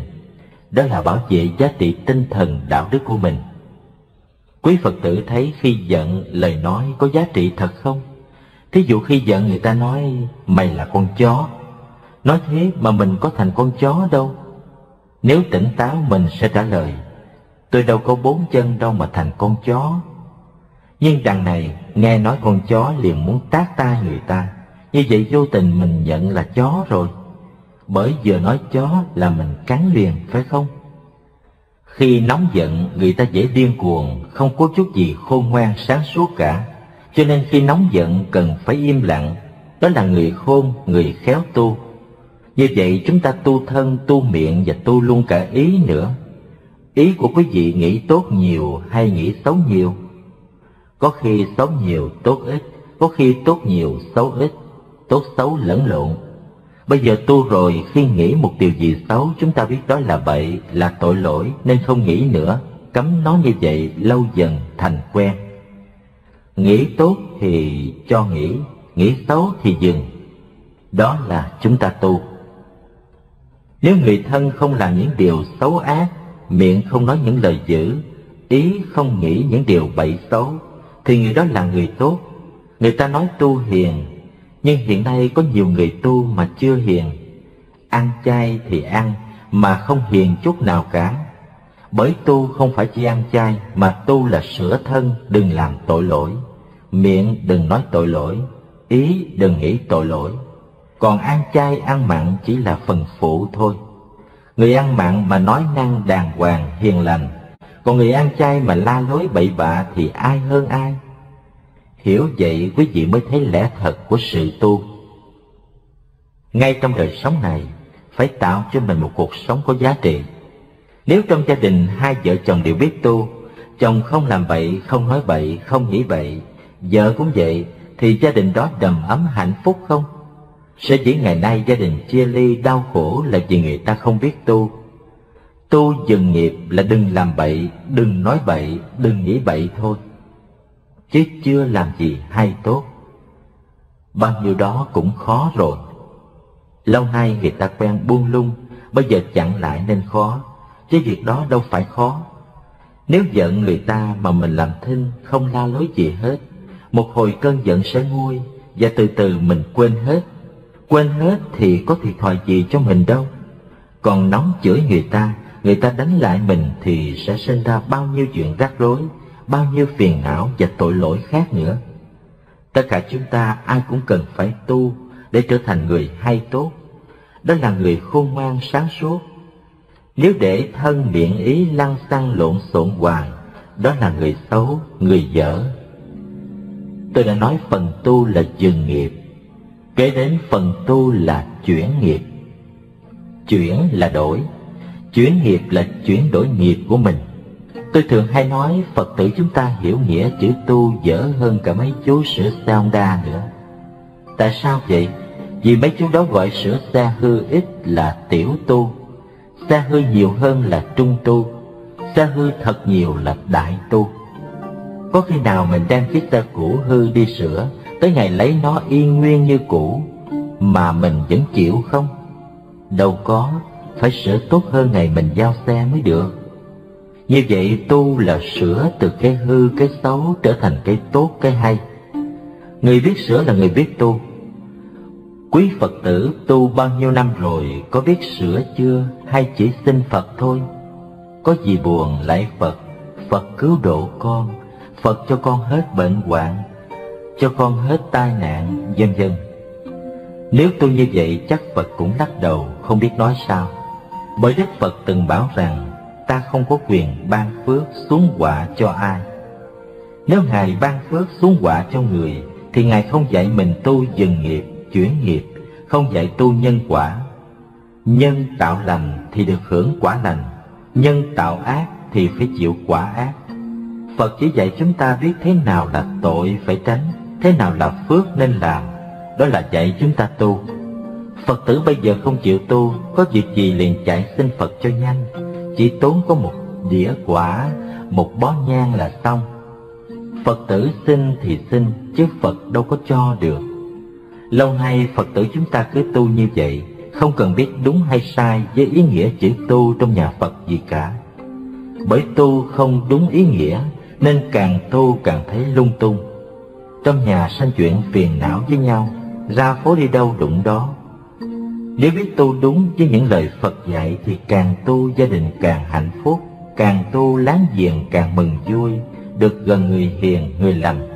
Đó là bảo vệ giá trị tinh thần đạo đức của mình. Quý Phật tử thấy khi giận lời nói có giá trị thật không? Thí dụ khi giận người ta nói mày là con chó. Nói thế mà mình có thành con chó đâu. Nếu tỉnh táo mình sẽ trả lời tôi đâu có 4 chân đâu mà thành con chó. Nhưng đằng này nghe nói con chó liền muốn tát tai người ta. Như vậy vô tình mình nhận là chó rồi. Bởi vừa nói chó là mình cắn liền, phải không? Khi nóng giận người ta dễ điên cuồng, không có chút gì khôn ngoan sáng suốt cả. Cho nên khi nóng giận cần phải im lặng. Đó là người khôn, người khéo tu. Như vậy chúng ta tu thân, tu miệng và tu luôn cả ý nữa. Ý của quý vị nghĩ tốt nhiều hay nghĩ xấu nhiều? Có khi xấu nhiều tốt ít, có khi tốt nhiều xấu ít, tốt xấu lẫn lộn. Bây giờ tu rồi, khi nghĩ một điều gì xấu chúng ta biết đó là bậy, là tội lỗi nên không nghĩ nữa. Cấm nói như vậy lâu dần thành quen. Nghĩ tốt thì cho nghĩ xấu thì dừng. Đó là chúng ta tu. Nếu người thân không làm những điều xấu ác, miệng không nói những lời dữ, ý không nghĩ những điều bậy xấu, thì người đó là người tốt. Người ta nói tu hiền, nhưng hiện nay có nhiều người tu mà chưa hiền. Ăn chay thì ăn, mà không hiền chút nào cả. Bởi tu không phải chỉ ăn chay, mà tu là sửa thân, đừng làm tội lỗi. Miệng đừng nói tội lỗi, ý đừng nghĩ tội lỗi. Còn ăn chay ăn mặn chỉ là phần phụ thôi. Người ăn mặn mà nói năng đàng hoàng hiền lành, còn người ăn chay mà la lối bậy bạ thì ai hơn ai? Hiểu vậy quý vị mới thấy lẽ thật của sự tu. Ngay trong đời sống này, phải tạo cho mình một cuộc sống có giá trị. Nếu trong gia đình hai vợ chồng đều biết tu, chồng không làm bậy, không nói bậy, không nghĩ bậy, vợ cũng vậy, thì gia đình đó đầm ấm hạnh phúc không? Sở dĩ ngày nay gia đình chia ly đau khổ là vì người ta không biết tu. Tu dừng nghiệp là đừng làm bậy, đừng nói bậy, đừng nghĩ bậy thôi, chứ chưa làm gì hay tốt. Bao nhiêu đó cũng khó rồi. Lâu nay người ta quen buông lung, bây giờ chặn lại nên khó, chứ việc đó đâu phải khó. Nếu giận người ta mà mình làm thinh, không la lối gì hết, một hồi cơn giận sẽ nguôi, và từ từ mình quên hết. Quên hết thì có thiệt thòi gì cho mình đâu. Còn nóng chửi người ta đánh lại mình thì sẽ sinh ra bao nhiêu chuyện rắc rối, bao nhiêu phiền não và tội lỗi khác nữa. Tất cả chúng ta ai cũng cần phải tu để trở thành người hay tốt. Đó là người khôn ngoan sáng suốt. Nếu để thân miệng ý lăng xăng lộn xộn hoài, đó là người xấu, người dở. Tôi đã nói phần tu là dừng nghiệp, kể đến phần tu là chuyển nghiệp. Chuyển là đổi, chuyển nghiệp là chuyển đổi nghiệp của mình. Tôi thường hay nói Phật tử chúng ta hiểu nghĩa chữ tu dở hơn cả mấy chú sửa xe Honda nữa. Tại sao vậy? Vì mấy chú đó gọi sửa xe hư ít là tiểu tu, xe hư nhiều hơn là trung tu, xe hư thật nhiều là đại tu. Có khi nào mình đem chiếc xe cũ hư đi sửa, tới ngày lấy nó y nguyên như cũ mà mình vẫn chịu không? Đâu có, phải sửa tốt hơn ngày mình giao xe mới được. Như vậy tu là sửa từ cái hư, cái xấu trở thành cái tốt, cái hay. Người biết sửa là người biết tu. Quý Phật tử tu bao nhiêu năm rồi, có biết sửa chưa hay chỉ xin Phật thôi? Có gì buồn lạy Phật, Phật cứu độ con, Phật cho con hết bệnh hoạn, cho con hết tai nạn, vân vân. Nếu tu như vậy chắc Phật cũng lắc đầu không biết nói sao. Bởi Đức Phật từng bảo rằng ta không có quyền ban phước xuống họa cho ai. Nếu Ngài ban phước xuống họa cho người thì Ngài không dạy mình tu dừng nghiệp, chuyển nghiệp, không dạy tu nhân quả. Nhân tạo lành thì được hưởng quả lành, nhân tạo ác thì phải chịu quả ác. Phật chỉ dạy chúng ta biết thế nào là tội phải tránh, thế nào là phước nên làm. Đó là dạy chúng ta tu. Phật tử bây giờ không chịu tu, có việc gì liền chạy xin Phật cho nhanh, chỉ tốn có một đĩa quả, một bó nhang là xong. Phật tử xin thì xin, chứ Phật đâu có cho được. Lâu nay Phật tử chúng ta cứ tu như vậy, không cần biết đúng hay sai với ý nghĩa chữ tu trong nhà Phật gì cả. Bởi tu không đúng ý nghĩa nên càng tu càng thấy lung tung. Trong nhà sanh chuyện phiền não với nhau, ra phố đi đâu đụng đó. Nếu biết tu đúng với những lời Phật dạy thì càng tu gia đình càng hạnh phúc, càng tu láng giềng càng mừng vui, được gần người hiền, người lành.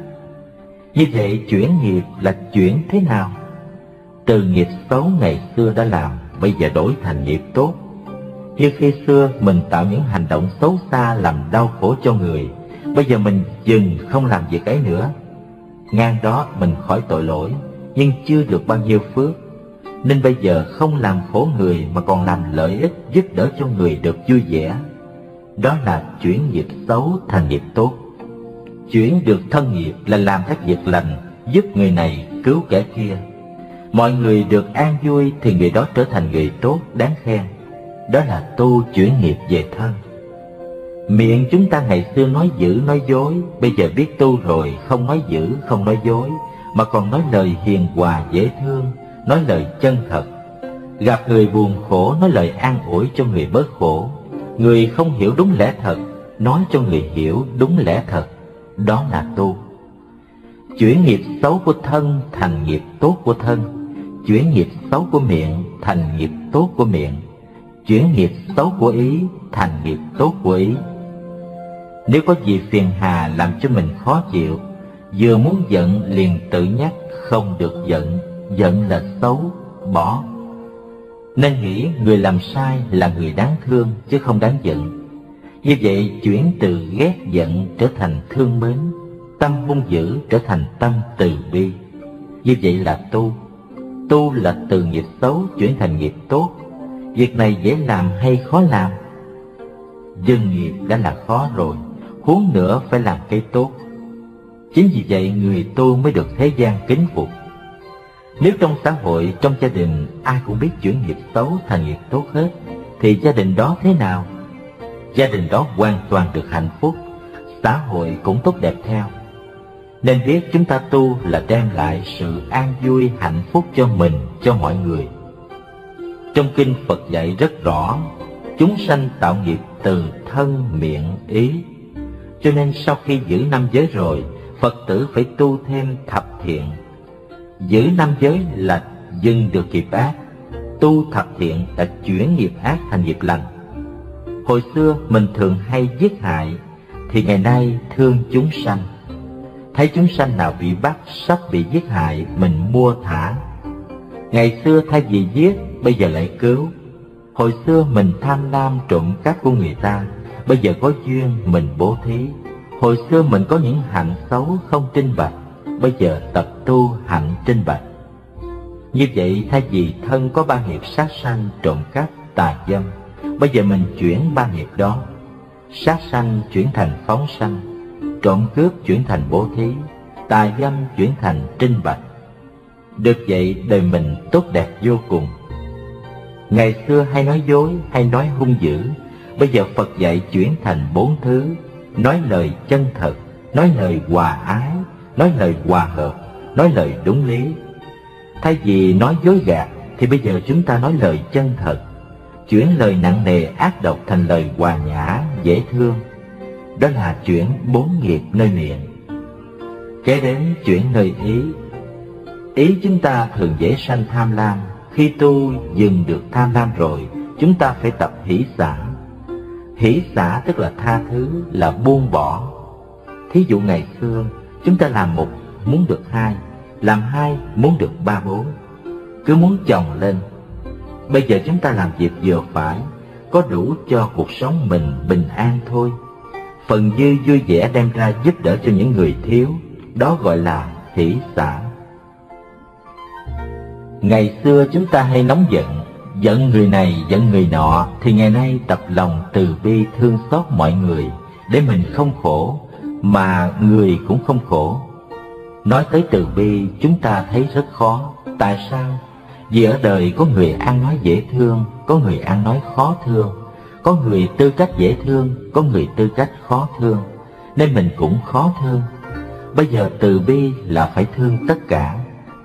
Như vậy chuyển nghiệp là chuyển thế nào? Từ nghiệp xấu ngày xưa đã làm, bây giờ đổi thành nghiệp tốt. Như khi xưa mình tạo những hành động xấu xa làm đau khổ cho người, bây giờ mình dừng không làm việc ấy nữa. Ngang đó mình khỏi tội lỗi, nhưng chưa được bao nhiêu phước, nên bây giờ không làm khổ người mà còn làm lợi ích giúp đỡ cho người được vui vẻ. Đó là chuyển nghiệp xấu thành nghiệp tốt. Chuyển được thân nghiệp là làm các việc lành, giúp người này cứu kẻ kia. Mọi người được an vui thì người đó trở thành người tốt đáng khen. Đó là tu chuyển nghiệp về thân. Miệng chúng ta ngày xưa nói dữ nói dối, bây giờ biết tu rồi không nói dữ không nói dối, mà còn nói lời hiền hòa dễ thương, nói lời chân thật. Gặp người buồn khổ nói lời an ủi cho người bớt khổ. Người không hiểu đúng lẽ thật, nói cho người hiểu đúng lẽ thật. Đó là tu. Chuyển nghiệp xấu của thân thành nghiệp tốt của thân. Chuyển nghiệp xấu của miệng thành nghiệp tốt của miệng. Chuyển nghiệp xấu của ý thành nghiệp tốt của ý. Nếu có gì phiền hà làm cho mình khó chịu, vừa muốn giận liền tự nhắc không được giận, giận là xấu, bỏ. Nên nghĩ người làm sai là người đáng thương chứ không đáng giận. Như vậy chuyển từ ghét giận trở thành thương mến, tâm hung dữ trở thành tâm từ bi. Như vậy là tu. Tu là từ nghiệp xấu chuyển thành nghiệp tốt. Việc này dễ làm hay khó làm? Dừng nghiệp đã là khó rồi, huống nữa phải làm cái tốt. Chính vì vậy người tu mới được thế gian kính phục. Nếu trong xã hội, trong gia đình ai cũng biết chuyển nghiệp xấu thành nghiệp tốt hết, thì gia đình đó thế nào? Gia đình đó hoàn toàn được hạnh phúc, xã hội cũng tốt đẹp theo. Nên biết chúng ta tu là đem lại sự an vui hạnh phúc cho mình, cho mọi người. Trong kinh Phật dạy rất rõ, chúng sanh tạo nghiệp từ thân, miệng, ý. Cho nên sau khi giữ 5 giới rồi, Phật tử phải tu thêm thập thiện. Giữ 5 giới là dừng được nghiệp ác, tu thập thiện là chuyển nghiệp ác thành nghiệp lành. Hồi xưa mình thường hay giết hại, thì ngày nay thương chúng sanh. Thấy chúng sanh nào bị bắt, sắp bị giết hại, mình mua thả. Ngày xưa thay vì giết, bây giờ lại cứu. Hồi xưa mình tham lam trộm cắp của người ta, bây giờ có duyên mình bố thí. Hồi xưa mình có những hạnh xấu không trinh bạch, bây giờ tập tu hạnh trinh bạch. Như vậy thay vì thân có 3 nghiệp sát sanh, trộm cắp, tà dâm, bây giờ mình chuyển 3 nghiệp đó. Sát sanh chuyển thành phóng sanh, trộm cướp chuyển thành bố thí, tà dâm chuyển thành trinh bạch. Được vậy đời mình tốt đẹp vô cùng. Ngày xưa hay nói dối, hay nói hung dữ, bây giờ Phật dạy chuyển thành 4 thứ: nói lời chân thật, nói lời hòa ái, nói lời hòa hợp, nói lời đúng lý. Thay vì nói dối gạt thì bây giờ chúng ta nói lời chân thật, chuyển lời nặng nề ác độc thành lời hòa nhã, dễ thương. Đó là chuyển 4 nghiệp nơi miệng. Kế đến chuyển nơi ý. Ý chúng ta thường dễ sanh tham lam. Khi tu dừng được tham lam rồi, chúng ta phải tập hỷ xả. Hỷ xả tức là tha thứ, là buông bỏ. Thí dụ ngày xưa chúng ta làm 1 muốn được 2, làm 2 muốn được 3, 4, cứ muốn chồng lên. Bây giờ chúng ta làm việc vừa phải, có đủ cho cuộc sống mình bình an thôi. Phần dư vui vẻ đem ra giúp đỡ cho những người thiếu, đó gọi là hỷ xả. Ngày xưa chúng ta hay nóng giận, giận người này giận người nọ, thì ngày nay tập lòng từ bi thương xót mọi người, để mình không khổ mà người cũng không khổ. Nói tới từ bi chúng ta thấy rất khó. Tại sao? Vì ở đời có người ăn nói dễ thương, có người ăn nói khó thương, có người tư cách dễ thương, có người tư cách khó thương, nên mình cũng khó thương. Bây giờ từ bi là phải thương tất cả,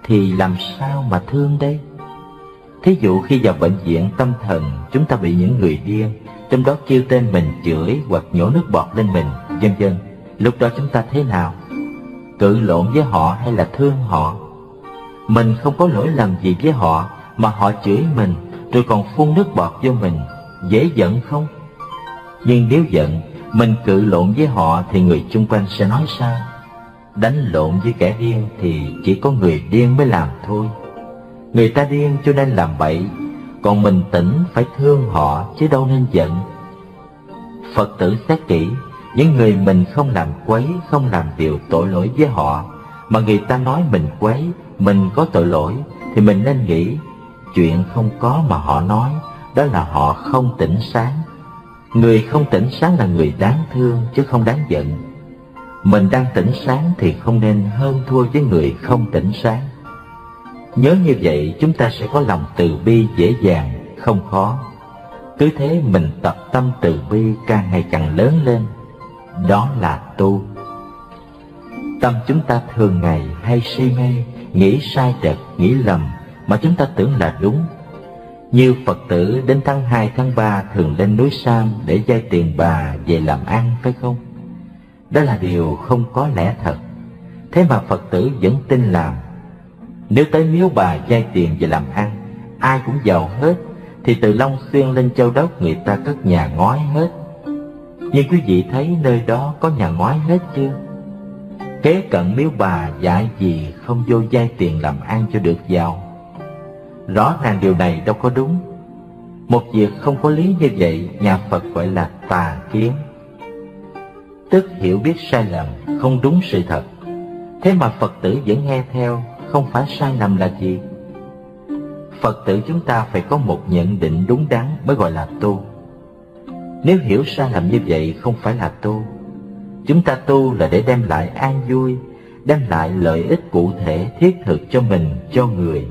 thì làm sao mà thương đây? Thí dụ khi vào bệnh viện tâm thần, chúng ta bị những người điên, trong đó kêu tên mình, chửi hoặc nhổ nước bọt lên mình, vân vân. Lúc đó chúng ta thế nào? Cự lộn với họ hay là thương họ? Mình không có lỗi lầm gì với họ, mà họ chửi mình rồi còn phun nước bọt vô mình, dễ giận không? Nhưng nếu giận, mình cự lộn với họ thì người chung quanh sẽ nói sao? Đánh lộn với kẻ điên thì chỉ có người điên mới làm thôi. Người ta điên cho nên làm bậy, còn mình tỉnh phải thương họ chứ đâu nên giận. Phật tử xét kỹ, những người mình không làm quấy, không làm điều tội lỗi với họ, mà người ta nói mình quấy, mình có tội lỗi, thì mình nên nghĩ chuyện không có mà họ nói, đó là họ không tỉnh sáng. Người không tỉnh sáng là người đáng thương chứ không đáng giận. Mình đang tỉnh sáng thì không nên hơn thua với người không tỉnh sáng. Nhớ như vậy chúng ta sẽ có lòng từ bi dễ dàng, không khó. Cứ thế mình tập tâm từ bi càng ngày càng lớn lên. Đó là tu. Tâm chúng ta thường ngày hay si mê, nghĩ sai trật, nghĩ lầm mà chúng ta tưởng là đúng. Như Phật tử đến tháng 2, tháng 3 thường lên núi Sam để vay tiền bà về làm ăn, phải không? Đó là điều không có lẽ thật. Thế mà Phật tử vẫn tin làm. Nếu tới miếu bà vay tiền về làm ăn, ai cũng giàu hết, thì từ Long Xuyên lên Châu Đốc người ta cất nhà ngói hết. Nhưng quý vị thấy nơi đó có nhà ngói hết chưa? Kế cận miếu bà dạy gì không vô vay tiền làm ăn cho được giàu? Rõ ràng điều này đâu có đúng. Một việc không có lý như vậy, nhà Phật gọi là tà kiến, tức hiểu biết sai lầm, không đúng sự thật. Thế mà Phật tử vẫn nghe theo, không phải sai lầm là gì? Phật tử chúng ta phải có một nhận định đúng đắn mới gọi là tu. Nếu hiểu sai lầm như vậy không phải là tu. Chúng ta tu là để đem lại an vui, đem lại lợi ích cụ thể thiết thực cho mình, cho người.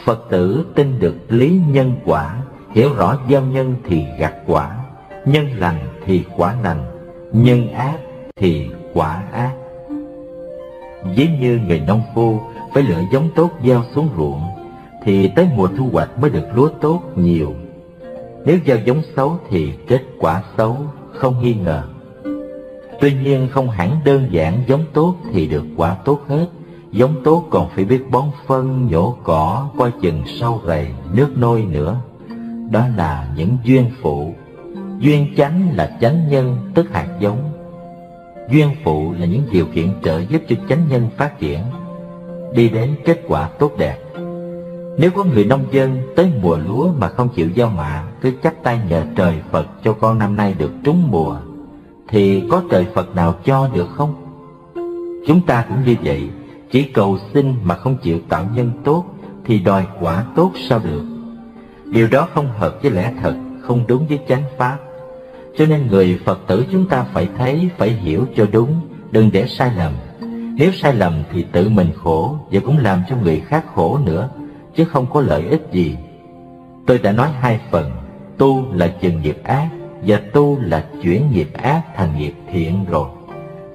Phật tử tin được lý nhân quả, hiểu rõ gieo nhân thì gặt quả, nhân lành thì quả lành, nhân ác thì quả ác. Ví như người nông phu phải lựa giống tốt gieo xuống ruộng, thì tới mùa thu hoạch mới được lúa tốt nhiều. Nếu gieo giống xấu thì kết quả xấu, không nghi ngờ. Tuy nhiên không hẳn đơn giản giống tốt thì được quả tốt hết. Giống tốt còn phải biết bón phân, nhổ cỏ, coi chừng sâu rầy, nước nôi nữa. Đó là những duyên phụ. Duyên chánh là chánh nhân, tức hạt giống. Duyên phụ là những điều kiện trợ giúp cho chánh nhân phát triển, đi đến kết quả tốt đẹp. Nếu có người nông dân tới mùa lúa mà không chịu gieo mạ, cứ chắp tay nhờ trời Phật cho con năm nay được trúng mùa, thì có trời Phật nào cho được không? Chúng ta cũng như vậy, chỉ cầu xin mà không chịu tạo nhân tốt thì đòi quả tốt sao được? Điều đó không hợp với lẽ thật, không đúng với chánh pháp. Cho nên người Phật tử chúng ta phải thấy, phải hiểu cho đúng, đừng để sai lầm. Nếu sai lầm thì tự mình khổ, và cũng làm cho người khác khổ nữa, chứ không có lợi ích gì. Tôi đã nói hai phần, tu là chừng nghiệp ác, và tu là chuyển nghiệp ác thành nghiệp thiện rồi.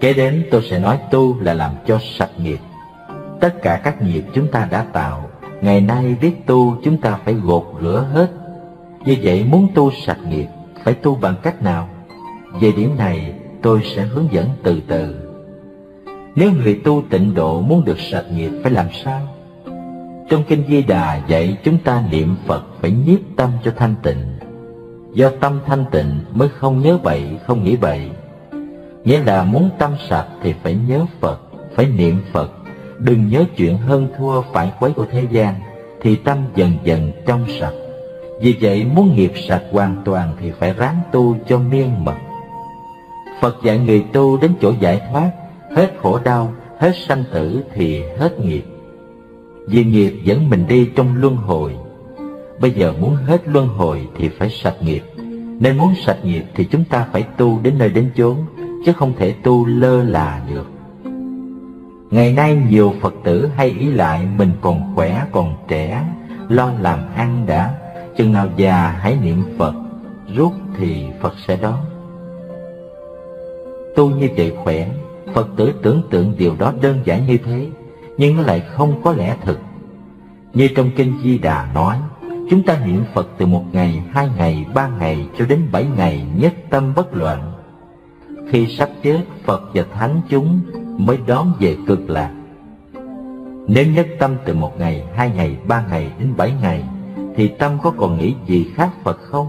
Kế đến tôi sẽ nói tu là làm cho sạch nghiệp. Tất cả các nghiệp chúng ta đã tạo, ngày nay biết tu chúng ta phải gột rửa hết. Như vậy muốn tu sạch nghiệp, phải tu bằng cách nào? Về điểm này tôi sẽ hướng dẫn từ từ. Nếu người tu tịnh độ muốn được sạch nghiệp phải làm sao? Trong Kinh Di Đà dạy chúng ta niệm Phật phải nhiếp tâm cho thanh tịnh. Do tâm thanh tịnh mới không nhớ bậy, không nghĩ bậy. Nghĩa là muốn tâm sạch thì phải nhớ Phật, phải niệm Phật. Đừng nhớ chuyện hơn thua phải quấy của thế gian, thì tâm dần dần trong sạch. Vì vậy muốn nghiệp sạch hoàn toàn thì phải ráng tu cho miên mật. Phật dạy người tu đến chỗ giải thoát, hết khổ đau, hết sanh tử thì hết nghiệp. Vì nghiệp dẫn mình đi trong luân hồi. Bây giờ muốn hết luân hồi thì phải sạch nghiệp. Nên muốn sạch nghiệp thì chúng ta phải tu đến nơi đến chốn, chứ không thể tu lơ là được. Ngày nay nhiều Phật tử hay ý lại mình còn khỏe, còn trẻ, lo làm ăn đã, chừng nào già hãy niệm Phật, rút thì Phật sẽ đón. Tu như vậy khỏe, Phật tử tưởng tượng điều đó đơn giản như thế, nhưng nó lại không có lẽ thực. Như trong Kinh Di Đà nói, chúng ta niệm Phật từ 1 ngày, 2 ngày, 3 ngày cho đến 7 ngày nhất tâm bất loạn. Khi sắp chết, Phật và Thánh chúng mới đón về Cực Lạc. Nếu nhất tâm từ 1 ngày, 2 ngày, 3 ngày đến 7 ngày, thì tâm có còn nghĩ gì khác Phật không?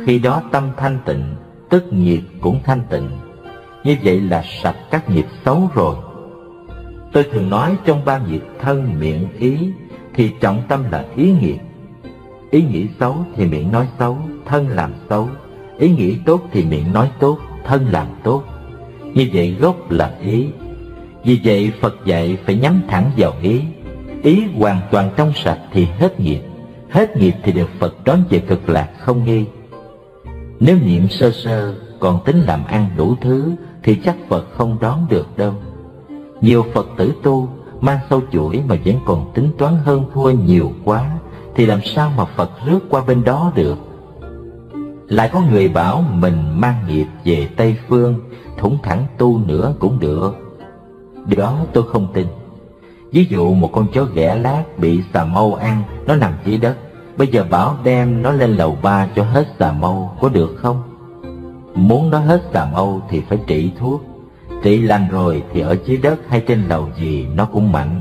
Khi đó tâm thanh tịnh, tức nghiệp cũng thanh tịnh. Như vậy là sạch các nghiệp xấu rồi. Tôi thường nói trong 3 nghiệp thân, miệng, ý, thì trọng tâm là ý nghiệp. Ý nghĩ xấu thì miệng nói xấu, thân làm xấu. Ý nghĩ tốt thì miệng nói tốt, thân làm tốt. Như vậy gốc là ý. Vì vậy Phật dạy phải nhắm thẳng vào ý. Ý hoàn toàn trong sạch thì hết nghiệp. Hết nghiệp thì được Phật đón về Cực Lạc không nghi. Nếu niệm sơ sơ còn tính làm ăn đủ thứ thì chắc Phật không đón được đâu. Nhiều Phật tử tu mang sâu chuỗi mà vẫn còn tính toán hơn thua nhiều quá, thì làm sao mà Phật rước qua bên đó được. Lại có người bảo mình mang nghiệp về Tây Phương, thủng thẳng tu nữa cũng được. Điều đó tôi không tin. Ví dụ một con chó ghẻ lát bị xà mâu ăn, nó nằm dưới đất, bây giờ bảo đem nó lên lầu 3 cho hết xà mâu, có được không? Muốn nó hết xà mâu thì phải trị thuốc. Trị lành rồi thì ở dưới đất hay trên lầu gì nó cũng mạnh.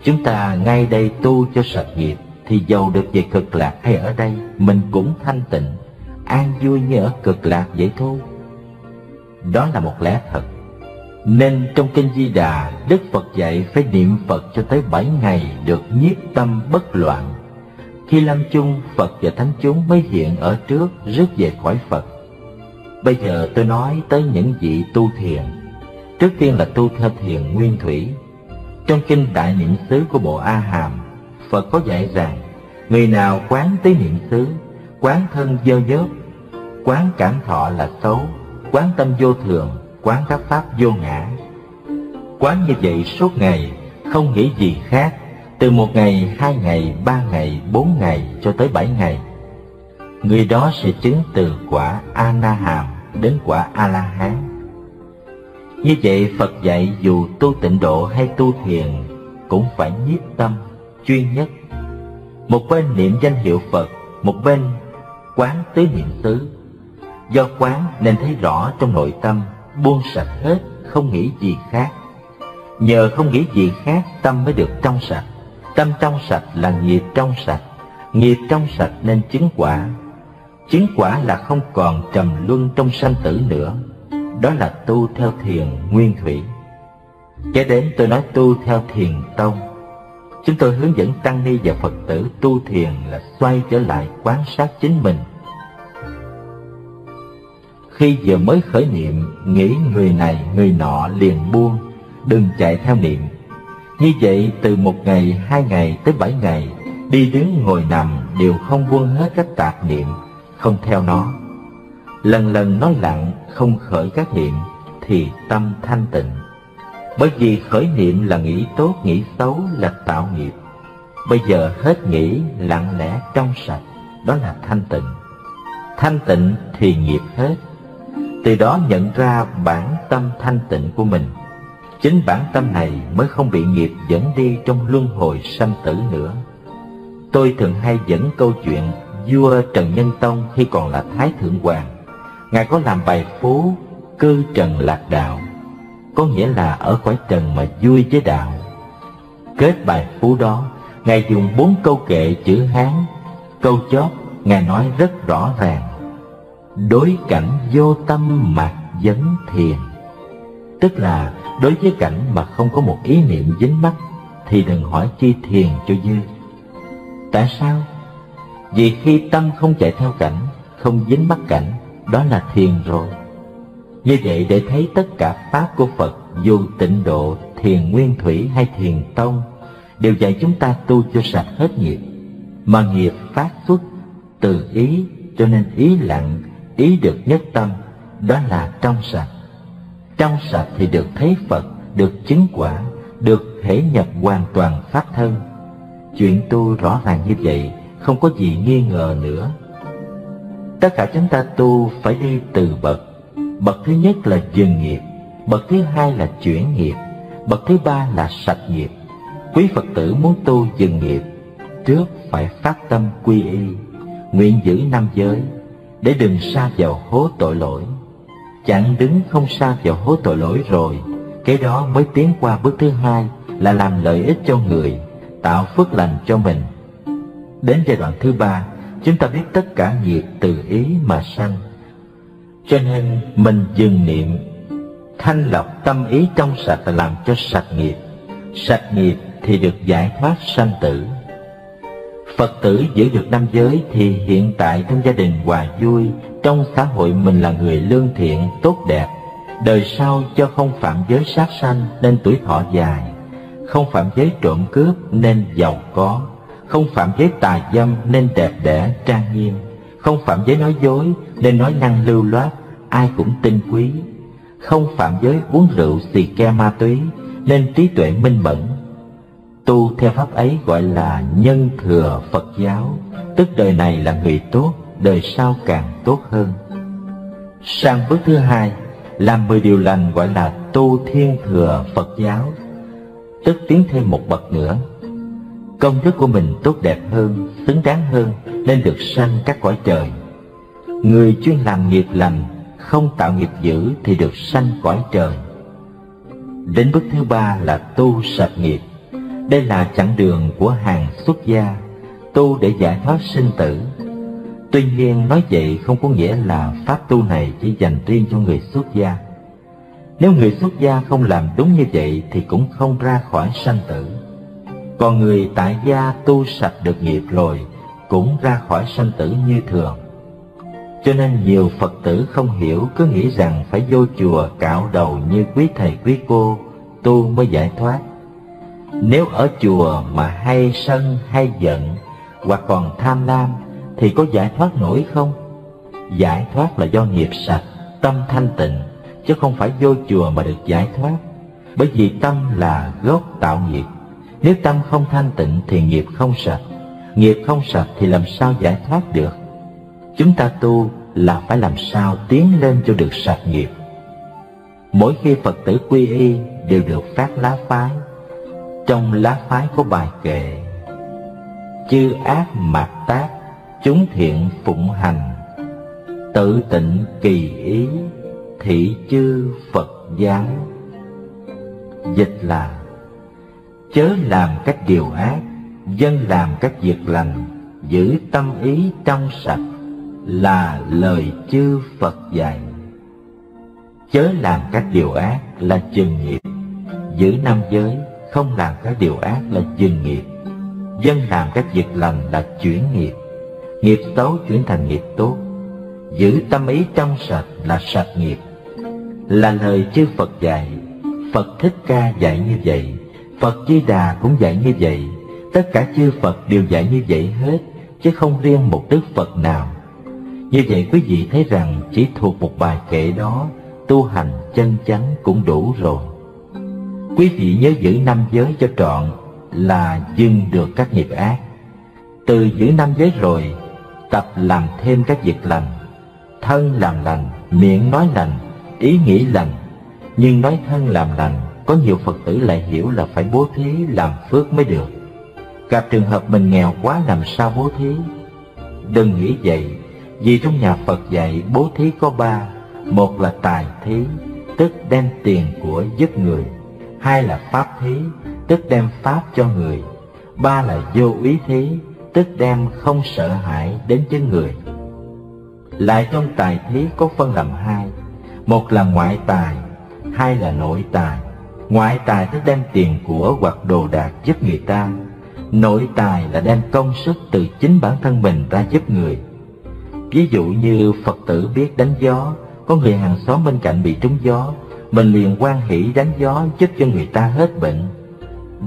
Chúng ta ngay đây tu cho sạch nghiệp, thì dầu được về Cực Lạc hay ở đây, mình cũng thanh tịnh, an vui như ở Cực Lạc vậy thôi. Đó là một lẽ thật. Nên trong Kinh Di Đà, Đức Phật dạy phải niệm Phật cho tới 7 ngày được nhiếp tâm bất loạn. Khi lâm chung, Phật và Thánh chúng mới hiện ở trước, rước về khỏi Phật. Bây giờ tôi nói tới những vị tu thiền. Trước tiên là tu theo thiền nguyên thủy. Trong Kinh Đại Niệm xứ của Bộ A Hàm, Phật có dạy rằng người nào quán tới niệm xứ, quán thân dơ dớt, quán cảm thọ là xấu, quán tâm vô thường, quán các pháp vô ngã. Quán như vậy suốt ngày, không nghĩ gì khác, từ 1 ngày, 2 ngày, 3 ngày, 4 ngày cho tới 7 ngày. Người đó sẽ chứng từ quả A-na-hàm đến quả A-la-hán. Như vậy Phật dạy dù tu tịnh độ hay tu thiền cũng phải nhiếp tâm, chuyên nhất. Một bên niệm danh hiệu Phật, một bên quán tứ niệm xứ. Do quán nên thấy rõ trong nội tâm, buông sạch hết, không nghĩ gì khác. Nhờ không nghĩ gì khác, tâm mới được trong sạch. Tâm trong sạch là nghiệp trong sạch. Nghiệp trong sạch nên chứng quả. Chứng quả là không còn trầm luân trong sanh tử nữa. Đó là tu theo thiền nguyên thủy. Kế đến tôi nói tu theo thiền tông. Chúng tôi hướng dẫn tăng ni và Phật tử tu thiền là xoay trở lại quan sát chính mình. Khi vừa mới khởi niệm, nghĩ người này người nọ liền buông, đừng chạy theo niệm. Như vậy từ 1 ngày, 2 ngày tới 7 ngày, đi đứng ngồi nằm đều không buông hết các tạp niệm, không theo nó. Lần lần nó lặng, không khởi các niệm, thì tâm thanh tịnh. Bởi vì khởi niệm là nghĩ tốt, nghĩ xấu là tạo nghiệp. Bây giờ hết nghĩ, lặng lẽ trong sạch, đó là thanh tịnh. Thanh tịnh thì nghiệp hết. Từ đó nhận ra bản tâm thanh tịnh của mình. Chính bản tâm này mới không bị nghiệp dẫn đi trong luân hồi sanh tử nữa. Tôi thường hay dẫn câu chuyện vua Trần Nhân Tông khi còn là Thái Thượng Hoàng. Ngài có làm bài phú cư trần lạc đạo, có nghĩa là ở cõi trần mà vui với đạo. Kết bài phú đó, Ngài dùng 4 câu kệ chữ Hán. Câu chót Ngài nói rất rõ ràng: đối cảnh vô tâm mạc vấn thiền. Tức là đối với cảnh mà không có một ý niệm dính mắc thì đừng hỏi chi thiền cho dư. Tại sao? Vì khi tâm không chạy theo cảnh, không dính mắc cảnh, đó là thiền rồi. Như vậy để thấy tất cả pháp của Phật, dù tịnh độ, thiền nguyên thủy hay thiền tông, đều dạy chúng ta tu cho sạch hết nghiệp. Mà nghiệp phát xuất từ ý, cho nên ý lặng, ý được nhất tâm, đó là trong sạch. Trong sạch thì được thấy Phật, được chứng quả, được thể nhập hoàn toàn pháp thân. Chuyện tu rõ ràng như vậy, không có gì nghi ngờ nữa. Tất cả chúng ta tu phải đi từ bậc. Bậc thứ nhất là dừng nghiệp, bậc thứ hai là chuyển nghiệp, bậc thứ ba là sạch nghiệp. Quý Phật tử muốn tu dừng nghiệp, trước phải phát tâm quy y, nguyện giữ 5 giới, để đừng sa vào hố tội lỗi. Chẳng đứng không sa vào hố tội lỗi rồi, cái đó mới tiến qua bước thứ hai là làm lợi ích cho người, tạo phước lành cho mình. Đến giai đoạn thứ ba, chúng ta biết tất cả nghiệp từ ý mà sanh. Cho nên mình dừng niệm, thanh lọc tâm ý trong sạch là làm cho sạch nghiệp. Sạch nghiệp thì được giải thoát sanh tử. Phật tử giữ được 5 giới thì hiện tại trong gia đình hòa vui, trong xã hội mình là người lương thiện, tốt đẹp. Đời sau cho không phạm giới sát sanh nên tuổi thọ dài, không phạm giới trộm cướp nên giàu có, không phạm giới tà dâm nên đẹp đẽ trang nghiêm, không phạm giới nói dối nên nói năng lưu loát, ai cũng tin quý, không phạm giới uống rượu xì ke ma túy nên trí tuệ minh mẫn. Tu theo pháp ấy gọi là nhân thừa Phật giáo, tức đời này là người tốt, đời sau càng tốt hơn. Sang bước thứ hai, làm 10 điều lành gọi là tu thiên thừa Phật giáo, tức tiến thêm một bậc nữa. Công đức của mình tốt đẹp hơn, xứng đáng hơn nên được sanh các cõi trời. Người chuyên làm nghiệp lành, không tạo nghiệp dữ thì được sanh cõi trời. Đến bước thứ ba là tu sạch nghiệp. Đây là chặng đường của hàng xuất gia, tu để giải thoát sinh tử. Tuy nhiên nói vậy không có nghĩa là pháp tu này chỉ dành riêng cho người xuất gia. Nếu người xuất gia không làm đúng như vậy thì cũng không ra khỏi sanh tử. Còn người tại gia tu sạch được nghiệp rồi cũng ra khỏi sanh tử như thường. Cho nên nhiều Phật tử không hiểu, cứ nghĩ rằng phải vô chùa cạo đầu như quý thầy quý cô tu mới giải thoát. Nếu ở chùa mà hay sân hay giận hoặc còn tham lam thì có giải thoát nổi không? Giải thoát là do nghiệp sạch, tâm thanh tịnh, chứ không phải vô chùa mà được giải thoát. Bởi vì tâm là gốc tạo nghiệp. Nếu tâm không thanh tịnh thì nghiệp không sạch. Nghiệp không sạch thì làm sao giải thoát được? Chúng ta tu là phải làm sao tiến lên cho được sạch nghiệp. Mỗi khi Phật tử quy y đều được phát lá phái. Trong lá phái có bài kệ: chư ác mạt tác, chúng thiện phụng hành, tự tịnh kỳ ý, thị chư Phật giáo. Dịch là: chớ làm các điều ác, dân làm các việc lành, giữ tâm ý trong sạch, là lời chư Phật dạy. Chớ làm các điều ác là dừng nghiệp, giữ 5 giới, không làm các điều ác là dừng nghiệp. Dân làm các việc lành là chuyển nghiệp, nghiệp xấu chuyển thành nghiệp tốt. Giữ tâm ý trong sạch là sạch nghiệp, là lời chư Phật dạy. Phật Thích Ca dạy như vậy, Phật Di Đà cũng dạy như vậy. Tất cả chư Phật đều dạy như vậy hết, chứ không riêng một Đức Phật nào. Như vậy quý vị thấy rằng chỉ thuộc một bài kệ đó, tu hành chân chánh cũng đủ rồi. Quý vị nhớ giữ 5 giới cho trọn là dừng được các nghiệp ác. Từ giữ 5 giới rồi, tập làm thêm các việc lành. Thân làm lành, miệng nói lành, ý nghĩ lành. Nhưng nói thân làm lành, có nhiều Phật tử lại hiểu là phải bố thí làm phước mới được. Gặp trường hợp mình nghèo quá làm sao bố thí? Đừng nghĩ vậy, vì trong nhà Phật dạy bố thí có 3. Một là tài thí, tức đem tiền của giúp người. 2 là pháp thí, tức đem pháp cho người. 3 là vô úy thí, tức đem không sợ hãi đến với người. Lại trong tài thí có phân làm 2. Một là ngoại tài, 2 là nội tài. Ngoại tài tức đem tiền của hoặc đồ đạc giúp người ta. Nội tài là đem công sức từ chính bản thân mình ra giúp người. Ví dụ như Phật tử biết đánh gió, có người hàng xóm bên cạnh bị trúng gió, mình liền hoan hỷ đánh gió giúp cho người ta hết bệnh.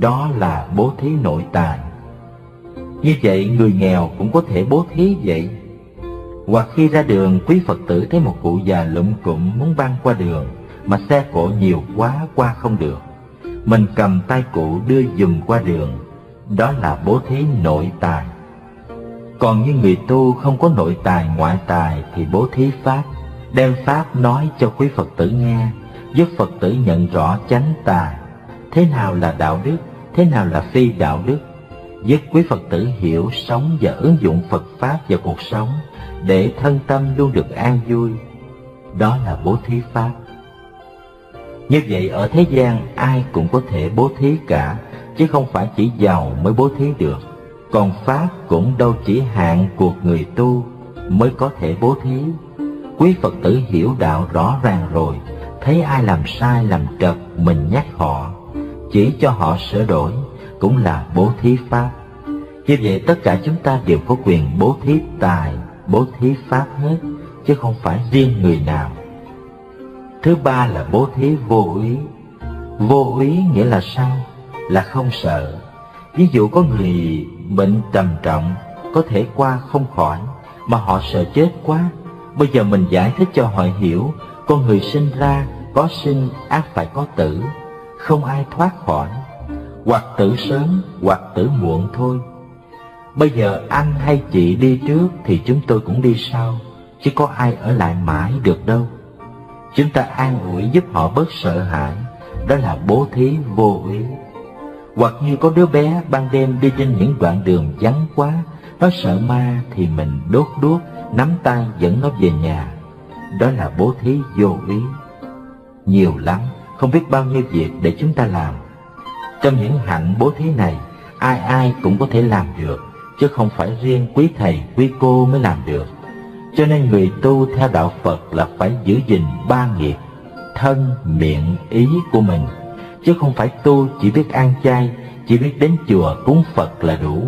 Đó là bố thí nội tài. Như vậy người nghèo cũng có thể bố thí vậy. Hoặc khi ra đường, quý Phật tử thấy một cụ già lụm cụm muốn băng qua đường, mà xe cộ nhiều quá qua không được, mình cầm tay cụ đưa dùm qua đường, đó là bố thí nội tài. Còn như người tu không có nội tài ngoại tài thì bố thí pháp, đem pháp nói cho quý Phật tử nghe, giúp Phật tử nhận rõ chánh tà, thế nào là đạo đức, thế nào là phi đạo đức, giúp quý Phật tử hiểu, sống và ứng dụng Phật pháp vào cuộc sống để thân tâm luôn được an vui. Đó là bố thí pháp. Như vậy ở thế gian ai cũng có thể bố thí cả, chứ không phải chỉ giàu mới bố thí được. Còn pháp cũng đâu chỉ hạn cuộc người tu mới có thể bố thí. Quý Phật tử hiểu đạo rõ ràng rồi, thấy ai làm sai làm trật mình nhắc họ, chỉ cho họ sửa đổi, cũng là bố thí pháp. Như vậy tất cả chúng ta đều có quyền bố thí tài, bố thí pháp hết, chứ không phải riêng người nào. Thứ ba là bố thí vô úy. Vô úy nghĩa là sao? Là không sợ. Ví dụ có người bệnh trầm trọng, có thể qua không khỏi, mà họ sợ chết quá. Bây giờ mình giải thích cho họ hiểu, con người sinh ra có sinh ắt phải có tử, không ai thoát khỏi, hoặc tử sớm hoặc tử muộn thôi. Bây giờ anh hay chị đi trước thì chúng tôi cũng đi sau, chứ có ai ở lại mãi được đâu. Chúng ta an ủi giúp họ bớt sợ hãi, đó là bố thí vô úy. Hoặc như có đứa bé ban đêm đi trên những đoạn đường vắng quá, nó sợ ma thì mình đốt đuốc, nắm tay dẫn nó về nhà, đó là bố thí vô úy. Nhiều lắm, không biết bao nhiêu việc để chúng ta làm. Trong những hạnh bố thí này, ai ai cũng có thể làm được, chứ không phải riêng quý thầy quý cô mới làm được. Cho nên người tu theo đạo Phật là phải giữ gìn ba nghiệp thân, miệng, ý của mình, chứ không phải tu chỉ biết ăn chay, chỉ biết đến chùa cúng Phật là đủ.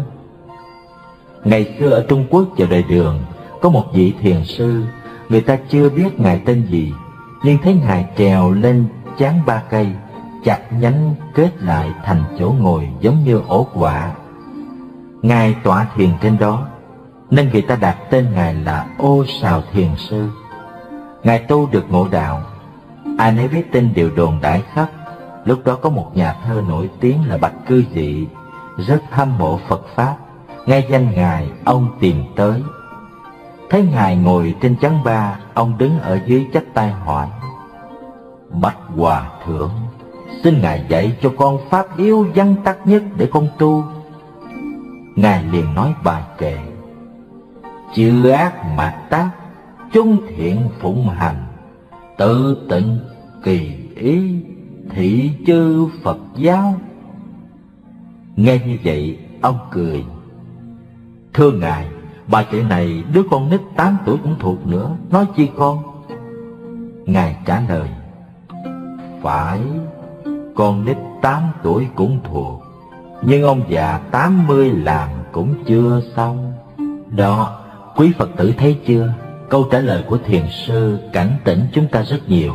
Ngày xưa ở Trung Quốc vào đời Đường, có một vị thiền sư, người ta chưa biết ngài tên gì, nhưng thấy ngài trèo lên chán ba cây, chặt nhánh kết lại thành chỗ ngồi giống như ổ quạ. Ngài tọa thiền trên đó, nên người ta đặt tên ngài là Ô Sào Thiền Sư. Ngài tu được ngộ đạo, ai nấy biết tin đều đồn đại khắp. Lúc đó có một nhà thơ nổi tiếng là Bạch Cư Dị, rất hâm mộ Phật Pháp, nghe danh ngài, ông tìm tới. Thấy ngài ngồi trên chắn ba, ông đứng ở dưới chắp tay hỏi: Bạch Hòa Thượng, xin ngài dạy cho con pháp yếu vắn tắt nhất để con tu. Ngài liền nói bài kệ: Chư ác mạt tác, chung thiện phụng hành, tự tịnh kỳ ý, thị chư Phật giáo. Nghe như vậy, ông cười: Thưa ngài, bài kệ này đứa con nít 8 tuổi cũng thuộc nữa, nói chi con? Ngài trả lời: Phải, con nít 8 tuổi cũng thuộc, nhưng ông già 80 làm cũng chưa xong. Đó, quý Phật tử thấy chưa? Câu trả lời của thiền sư cảnh tỉnh chúng ta rất nhiều.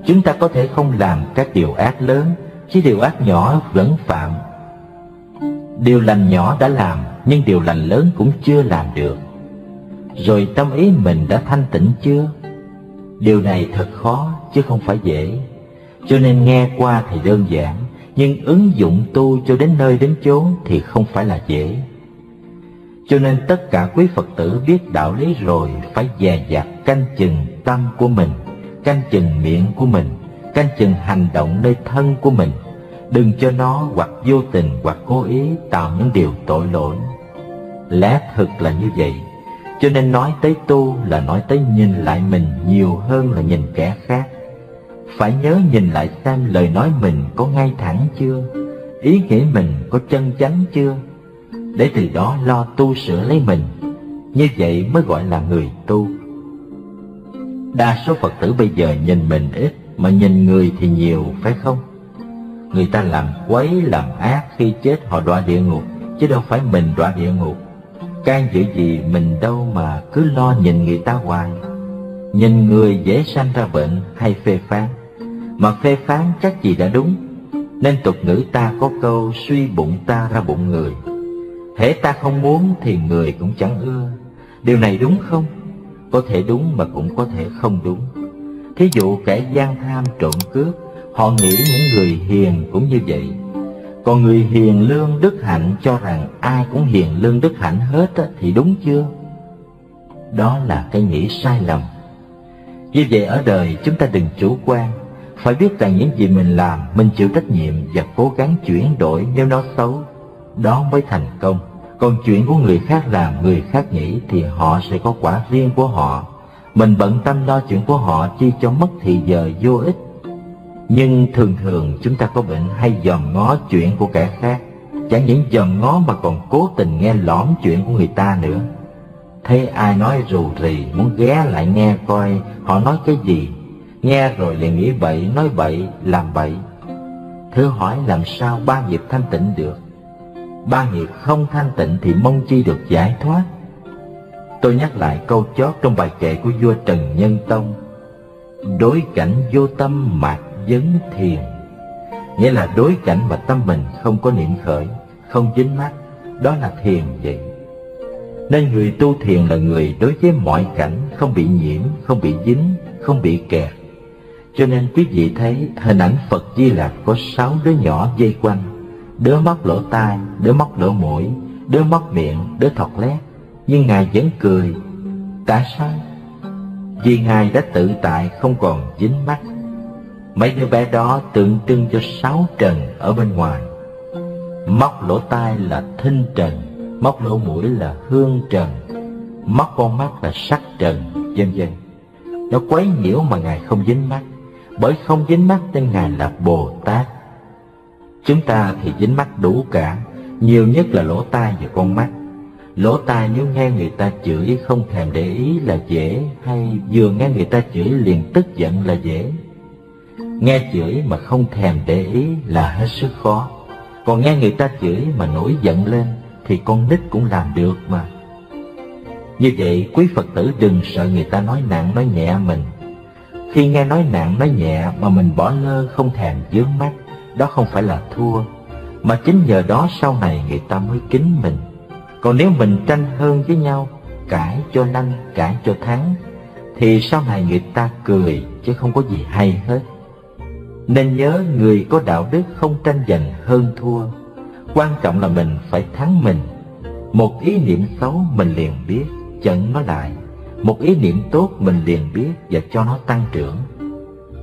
Chúng ta có thể không làm các điều ác lớn, chứ điều ác nhỏ vẫn phạm. Điều lành nhỏ đã làm, nhưng điều lành lớn cũng chưa làm được. Rồi tâm ý mình đã thanh tịnh chưa? Điều này thật khó, chứ không phải dễ. Cho nên nghe qua thì đơn giản, nhưng ứng dụng tu cho đến nơi đến chốn thì không phải là dễ. Cho nên tất cả quý Phật tử biết đạo lý rồi phải dè dặt canh chừng tâm của mình, canh chừng miệng của mình, canh chừng hành động nơi thân của mình, đừng cho nó hoặc vô tình hoặc cố ý tạo những điều tội lỗi. Lẽ thực là như vậy. Cho nên nói tới tu là nói tới nhìn lại mình nhiều hơn là nhìn kẻ khác. Phải nhớ nhìn lại xem lời nói mình có ngay thẳng chưa, ý nghĩ mình có chân chánh chưa, để từ đó lo tu sửa lấy mình. Như vậy mới gọi là người tu. Đa số Phật tử bây giờ nhìn mình ít, mà nhìn người thì nhiều, phải không? Người ta làm quấy, làm ác, khi chết họ đọa địa ngục, chứ đâu phải mình đọa địa ngục. Can dự gì mình đâu mà cứ lo nhìn người ta hoài. Nhìn người dễ sanh ra bệnh hay phê phán, mà phê phán chắc gì đã đúng. Nên tục ngữ ta có câu suy bụng ta ra bụng người. Hễ ta không muốn thì người cũng chẳng ưa. Điều này đúng không? Có thể đúng mà cũng có thể không đúng. Thí dụ kẻ gian tham trộm cướp, họ nghĩ những người hiền cũng như vậy. Còn người hiền lương đức hạnh cho rằng ai cũng hiền lương đức hạnh hết thì đúng chưa? Đó là cái nghĩ sai lầm. Như vậy ở đời chúng ta đừng chủ quan, phải biết rằng những gì mình làm mình chịu trách nhiệm và cố gắng chuyển đổi nếu nó xấu, đó mới thành công. Còn chuyện của người khác làm, người khác nghĩ thì họ sẽ có quả riêng của họ. Mình bận tâm lo chuyện của họ chi cho mất thì giờ vô ích. Nhưng thường thường chúng ta có bệnh hay dòm ngó chuyện của kẻ khác. Chẳng những dòm ngó mà còn cố tình nghe lõm chuyện của người ta nữa. Thấy ai nói rù rì muốn ghé lại nghe coi họ nói cái gì. Nghe rồi liền nghĩ bậy, nói bậy, làm bậy. Thử hỏi làm sao ba nghiệp thanh tịnh được? Ba nghiệp không thanh tịnh thì mong chi được giải thoát. Tôi nhắc lại câu chót trong bài kệ của vua Trần Nhân Tông: đối cảnh vô tâm mạt vấn thiền. Nghĩa là đối cảnh mà tâm mình không có niệm khởi, không dính mắc, đó là thiền vậy. Nên người tu thiền là người đối với mọi cảnh không bị nhiễm, không bị dính, không bị kẹt. Cho nên quý vị thấy hình ảnh Phật Di Lặc có 6 đứa nhỏ vây quanh. Đứa móc lỗ tai, đứa móc lỗ mũi, đứa móc miệng, đứa thọt lét. Nhưng Ngài vẫn cười. Tại sao? Vì Ngài đã tự tại không còn dính mắc. Mấy đứa bé đó tượng trưng cho 6 trần ở bên ngoài. Móc lỗ tai là thinh trần, móc lỗ mũi là hương trần, móc con mắt là sắc trần, vân vân. Nó quấy nhiễu mà Ngài không dính mắc. Bởi không dính mắc nên Ngài là Bồ Tát. Chúng ta thì dính mắc đủ cả, nhiều nhất là lỗ tai và con mắt. Lỗ tai nếu nghe người ta chửi không thèm để ý là dễ, hay vừa nghe người ta chửi liền tức giận là dễ. Nghe chửi mà không thèm để ý là hết sức khó. Còn nghe người ta chửi mà nổi giận lên thì con nít cũng làm được mà. Như vậy quý Phật tử đừng sợ người ta nói nặng nói nhẹ mình. Khi nghe nói nặng nói nhẹ mà mình bỏ lơ không thèm vướng mắt, đó không phải là thua, mà chính nhờ đó sau này người ta mới kính mình. Còn nếu mình tranh hơn với nhau, cãi cho nhanh, cãi cho thắng, thì sau này người ta cười chứ không có gì hay hết. Nên nhớ người có đạo đức không tranh giành hơn thua. Quan trọng là mình phải thắng mình. Một ý niệm xấu mình liền biết, chặn nó lại. Một ý niệm tốt mình liền biết và cho nó tăng trưởng.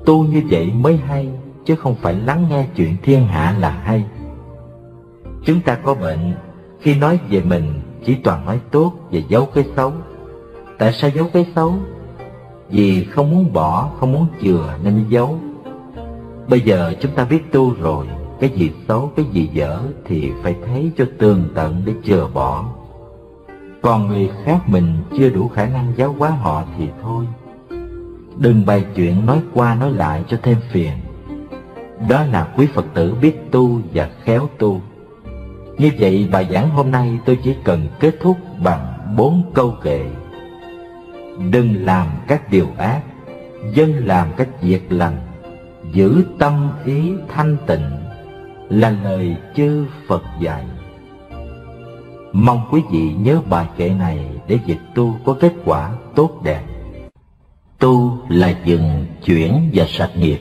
Tu như vậy mới hay, chứ không phải lắng nghe chuyện thiên hạ là hay. Chúng ta có bệnh, khi nói về mình chỉ toàn nói tốt và giấu cái xấu. Tại sao giấu cái xấu? Vì không muốn bỏ, không muốn chừa nên mới giấu. Bây giờ chúng ta biết tu rồi, cái gì xấu, cái gì dở thì phải thấy cho tường tận để chừa bỏ. Còn người khác mình chưa đủ khả năng giáo hóa họ thì thôi. Đừng bày chuyện nói qua nói lại cho thêm phiền. Đó là quý Phật tử biết tu và khéo tu. Như vậy bài giảng hôm nay tôi chỉ cần kết thúc bằng 4 câu kệ. Đừng làm các điều ác, dân làm các việc lành, giữ tâm ý thanh tịnh, là lời chư Phật dạy. Mong quý vị nhớ bài kệ này để việc tu có kết quả tốt đẹp. Tu là dừng, chuyển và sạch nghiệp.